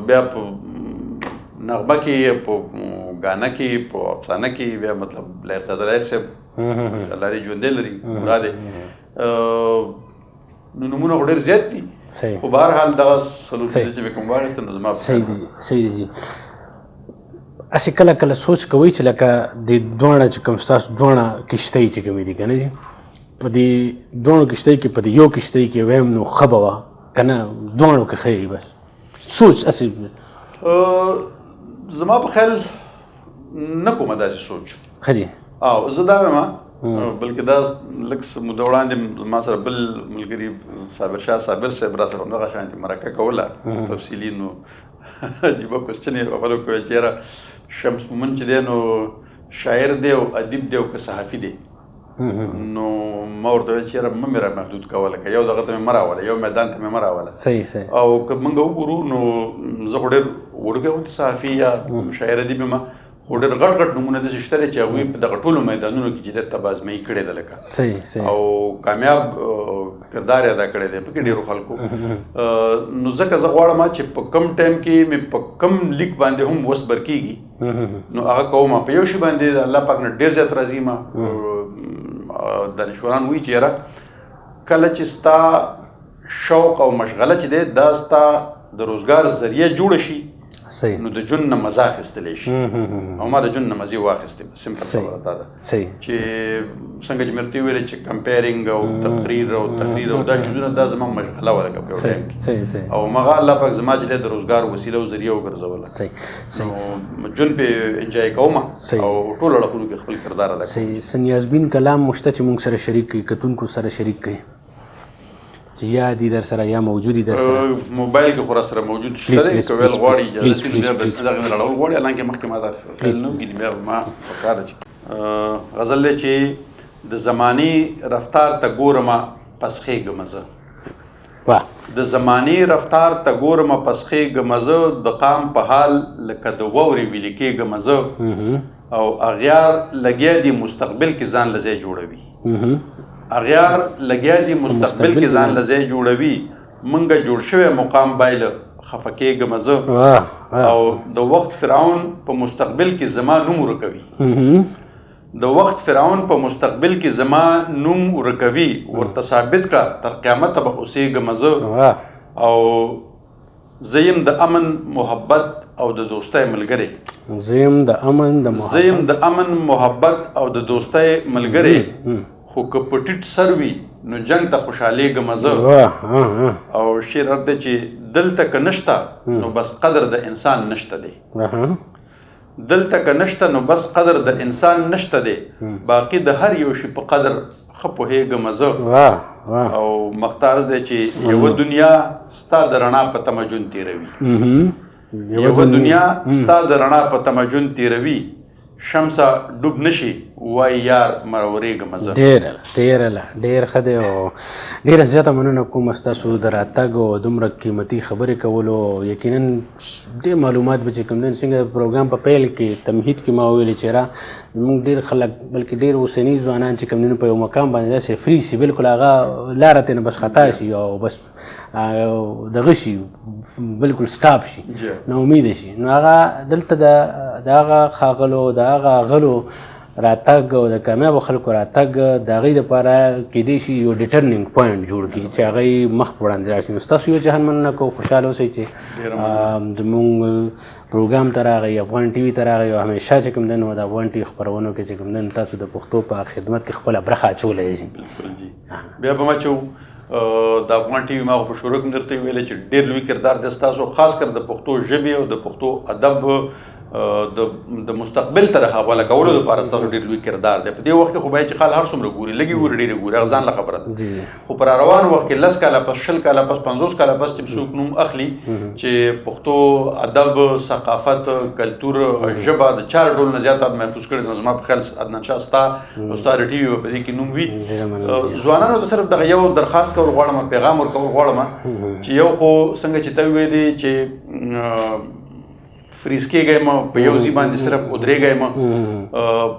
بیا په نغمه کې په ګانا کې په افسانه کې بیا مطلب لایق زاده لایق صاحب الله دې ژوندی لري مراد نو نومونه خو ډېر زیات دي خو بهرحال دغه څلور چې مې کوم واخیستل نو زما صحیح دی. اسې کله کله سوچ کوئ چې لکه د دواړه چې کوم ستاسو دواړه کښتۍ چې کومې دي که نه دي په دې دواړو کښتۍ کې په دې یو کښتۍ کې ویم نو ښه به وه که نه دواړو کې ښه بس سوچ اسې زما په خیال نه کومه داسې سوچ ښه دي او زه دا وایم بلکې دا لږ څه موده وړاندې ما سره بل ملګري صابر شاه صابر صاحب را سره همدغه شانتې مرکه کوله تفصیلي نو عجیبه کوسچن یې اول وکړی چې یاره شمس مومن چې دی نو شاعر دی او ادیب دی او که صحافي دی نو ما ورته ویل چې یاره مه مې را محدود کوه لکه یو دغه ته مې مه راوله یو میدان ته مې مه راوله او که موږ وګورو نو زه خو ډېر وړوکی غوندې صحافي یا شاعر ادیب یم خو ډېر غټ غټ نومونه داسې شته دی چې هغوی په دغه ټولو میدانونو کې چې دی تبازمایي کړې ده لکه او کامیاب کردار یې ادا کړی دی پکې ډېرو خلکو نو ځکه زه غواړم چې په کم ټایم کې مې په کم لیک باندې هم وس برکېږي نو هغه کوم په یو شي باندې د الله پاک نه ډېر زیات راضي یم دانشوران وایي چې یاره کله چې ستا شوق او مشغله چې دی دا ستا د روزګار ذریعه جوړه شي نو د ژوند نه مزه اخیستلی شي او ما د ژوند نه مزې واخیستې سمپل خبره دا ده چې څنګه چې مې ورته وویلې چې کمپیرینګ او تقریر او تحریر او دا چیزونه دا زما مشغله وه لکه په یو ټایم کې او مغه الله پاک زما چې دی د روزګار وسیله او ذریعه وګرځوله نو ژوند پې انجوای کوم او ټولو اړخونو کې خپل کردار ادا کوم. سنیازبین کلام مشته چې موږ سره شریک کړي کتونکو سره شریک کړي چې یا دي در سره یا موجودي در سره موبایل کې خو را سره موجود شته دی که ویل غواړي اجازه دغه نه راړول غواړي حالانکې مخکې ما دا خیال نه وکړي بیا ما په کاره چې غزل دی چې د زماني رفتار ته ګورمه پس خېږمه زه د زماني رفتار ته ګورمه پس خېږمه زه د قام په حال لکه د واورې ویلې کېږمه زه او اغیار لګیا دي مستقبل کې ځان له ځای جوړوي اغیار لګیا دي مستقبل کې ځان له ځای جوړوي منګه جوړ شوی مقام بایله خفه کېږمه زه او د وخت فرعون په مستقبل کې زما نوم ورکوي د وخت فرعون په مستقبل کې زما نوم ورکوي ورته ثابت کړه تر قیامته به اوسېږمه زه او زه یم د امن محبت او د دوستۍ ملګری زه یم د امن محبت او د دوستۍ ملګری خو که په ټیټ سر وي نو جنګ ته خوشحالېږم زه او شعر دی چې دلته که نشته نو بس قدر د انسان نشته دی دلته که نشته نو بس قدر د انسان نشته دی باقي د هر یو شي په قدر ښه پوهېږم زه او مختار دی چې یوه دنیا ستا د رڼا په تمه ژوند تېروي یوه دنیا ستا د رڼا په تمه ژوند تېروي شمسه ډوب نشي وای یار مرورېږم زه ډېر ښه دی او ډېره زیاته مننه کوم ستاسو د راتګ او دومره قیمتي خبرې کولو یقینا ډېر معلومات به چې کوم دی څنګه د پروګرام په پیل کې تمهید کې ما وویلې چې را زموږ ډېر خلک بلکې ډېر اوسني ځوانان چې کوم دی په یو مقام باندې داسې فری شي بالکل هغه لاره ترې نه بس خطا شي او بس دغه شي بالکل سټاپ شي نو امید شي نو هغه دلته د هغه ښاغلو د هغه غلو راتګ او د کامیابو خلکو راتګ د هغې دپاره کیدای شي یو ډیټرنینګ پوینټ جوړ کړي چې هغه مخ په وړاندې راشي نو ستاسو یو جهان مننه کوو خوشحاله اوسئ چې زموږ پروګرام ته راغی افغان ټي وي ته راغی او همیشه چې کوم دی نو د افغان ټي وي خپرونو کې چې کوم دی تاسو د پښتو په خدمت کې خپله برخه اچولی شي بیا به ما چې د افغان ټي وي ما خو په شروع کې درته ویلې چې ډېر لوی کردار دی ستاسو خاص کر د پښتو ژبې او د پښتو ادب د مستقبل ته حواله کولو لپاره ستاسو ډېر لوی کردار دی په دې وخت کې خو باید چې خلک هر څومره ګوري لږې ګوري ډېرې ګوري هغه ځان له خبره ده خو په راروان وخت کې 10 کاله پس 20 کاله پس 50 کاله پس چې څوک نوم اخلي چې پښتو ادب ثقافت کلتور ژبه د 4 ډول نه زیات محفوظ کړي نو زما په خیال عدنان شاه ستا او ستا د ټي وي په دې کې نوم وي ځوانانو ته صرف دغه یو درخواست کول غواړم پیغام ورکول غواړم چې یو خو څنګه چې ته ویلې چې فریز کېږئ ما په یو ځای باندې صرف ودرېږئ ما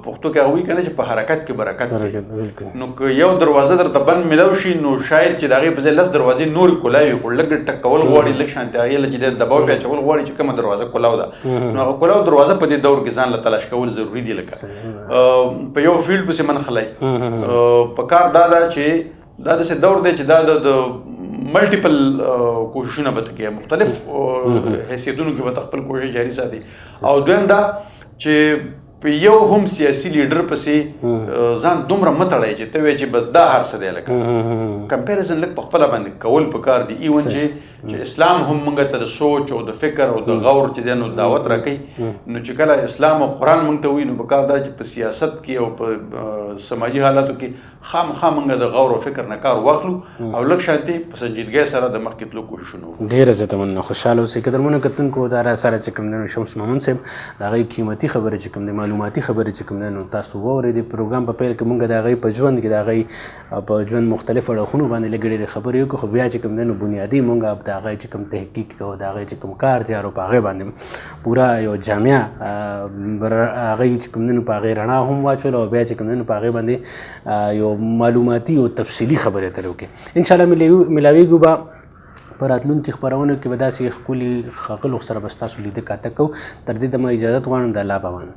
پښتو کې هغه وایي که نه چې په حرکت کې برکت دی نو که یو دروازه درته بند میلاو شي نو شاید چې د هغې په ځای 10 دروازې نورې کولاو وي خو لږ ټک کول غواړي لږ شانتې هغې له چې دباو پې اچول غواړي چې کومه دروازه کولاو ده نو هغه کولاو دروازه په دې دور کې ځان له تلاش کول ضروري دي لکه په یو فیلډ پسې منخلی په کار دا ده چې دا داسې دور دی چې دا د ملټیپل کوششونه به ته کوي مختلف حیثیتونو کې به ته خپل کوشش جاري ساتي او دویم دا چې په یو هم سیاسي لیډر پسې ځان دومره مه تړئ چې ته وایې چې بس دا هر څه دی لکه کمپیریزن لږ په خپله باندې کول پکار دي ایون چې اسلام هم موږ ته د سوچ او د فکر او د غور چې دی نو دعوت راکوي نو چې کله اسلام او قرآن موږ ته وایي نو پکار دا چې په سیاست کې او په سماجي حالاتو کې خامخا موږ د غور او فکر نه کار واخلو او لږ شانتي په سنجیدګۍ سره د مخکې تلو کوششونه وکړو ډېره زیاته مننه خوشحاله اوسئ قدرمنو کتونکو دا را سره چې کوم دی نو شمس مامون صاحب د هغې قیمتي خبرې چې کوم دی معلوماتي خبرې چې کوم دی نو تاسو واورېدې پروګرام په پیل کې موږ د هغې په ژوند کې د هغې په ژوند مختلفو اړخونو باندې لږ ډېرې خبرې وکړو خو بیا چې کوم دی نو بنیادي موږ د هغې چې کوم تحقیق کوو د هغې چې کوم کار جارو په هغې باندې پوره یو جامع هغې چې کوم دی نو په هغې رڼا هم واچول او بیا چې کوم دی نو په هغې باندې یو معلوماتي او تفصیلي خبرې اترې وکړې انشاءالله ملاویږو به په راتلونکي خپرونو کې به داسې ښکلي ښاغلو سره به ستاسو لیده کاته کوو تر دې دمه اجازت غواړم د الله پامان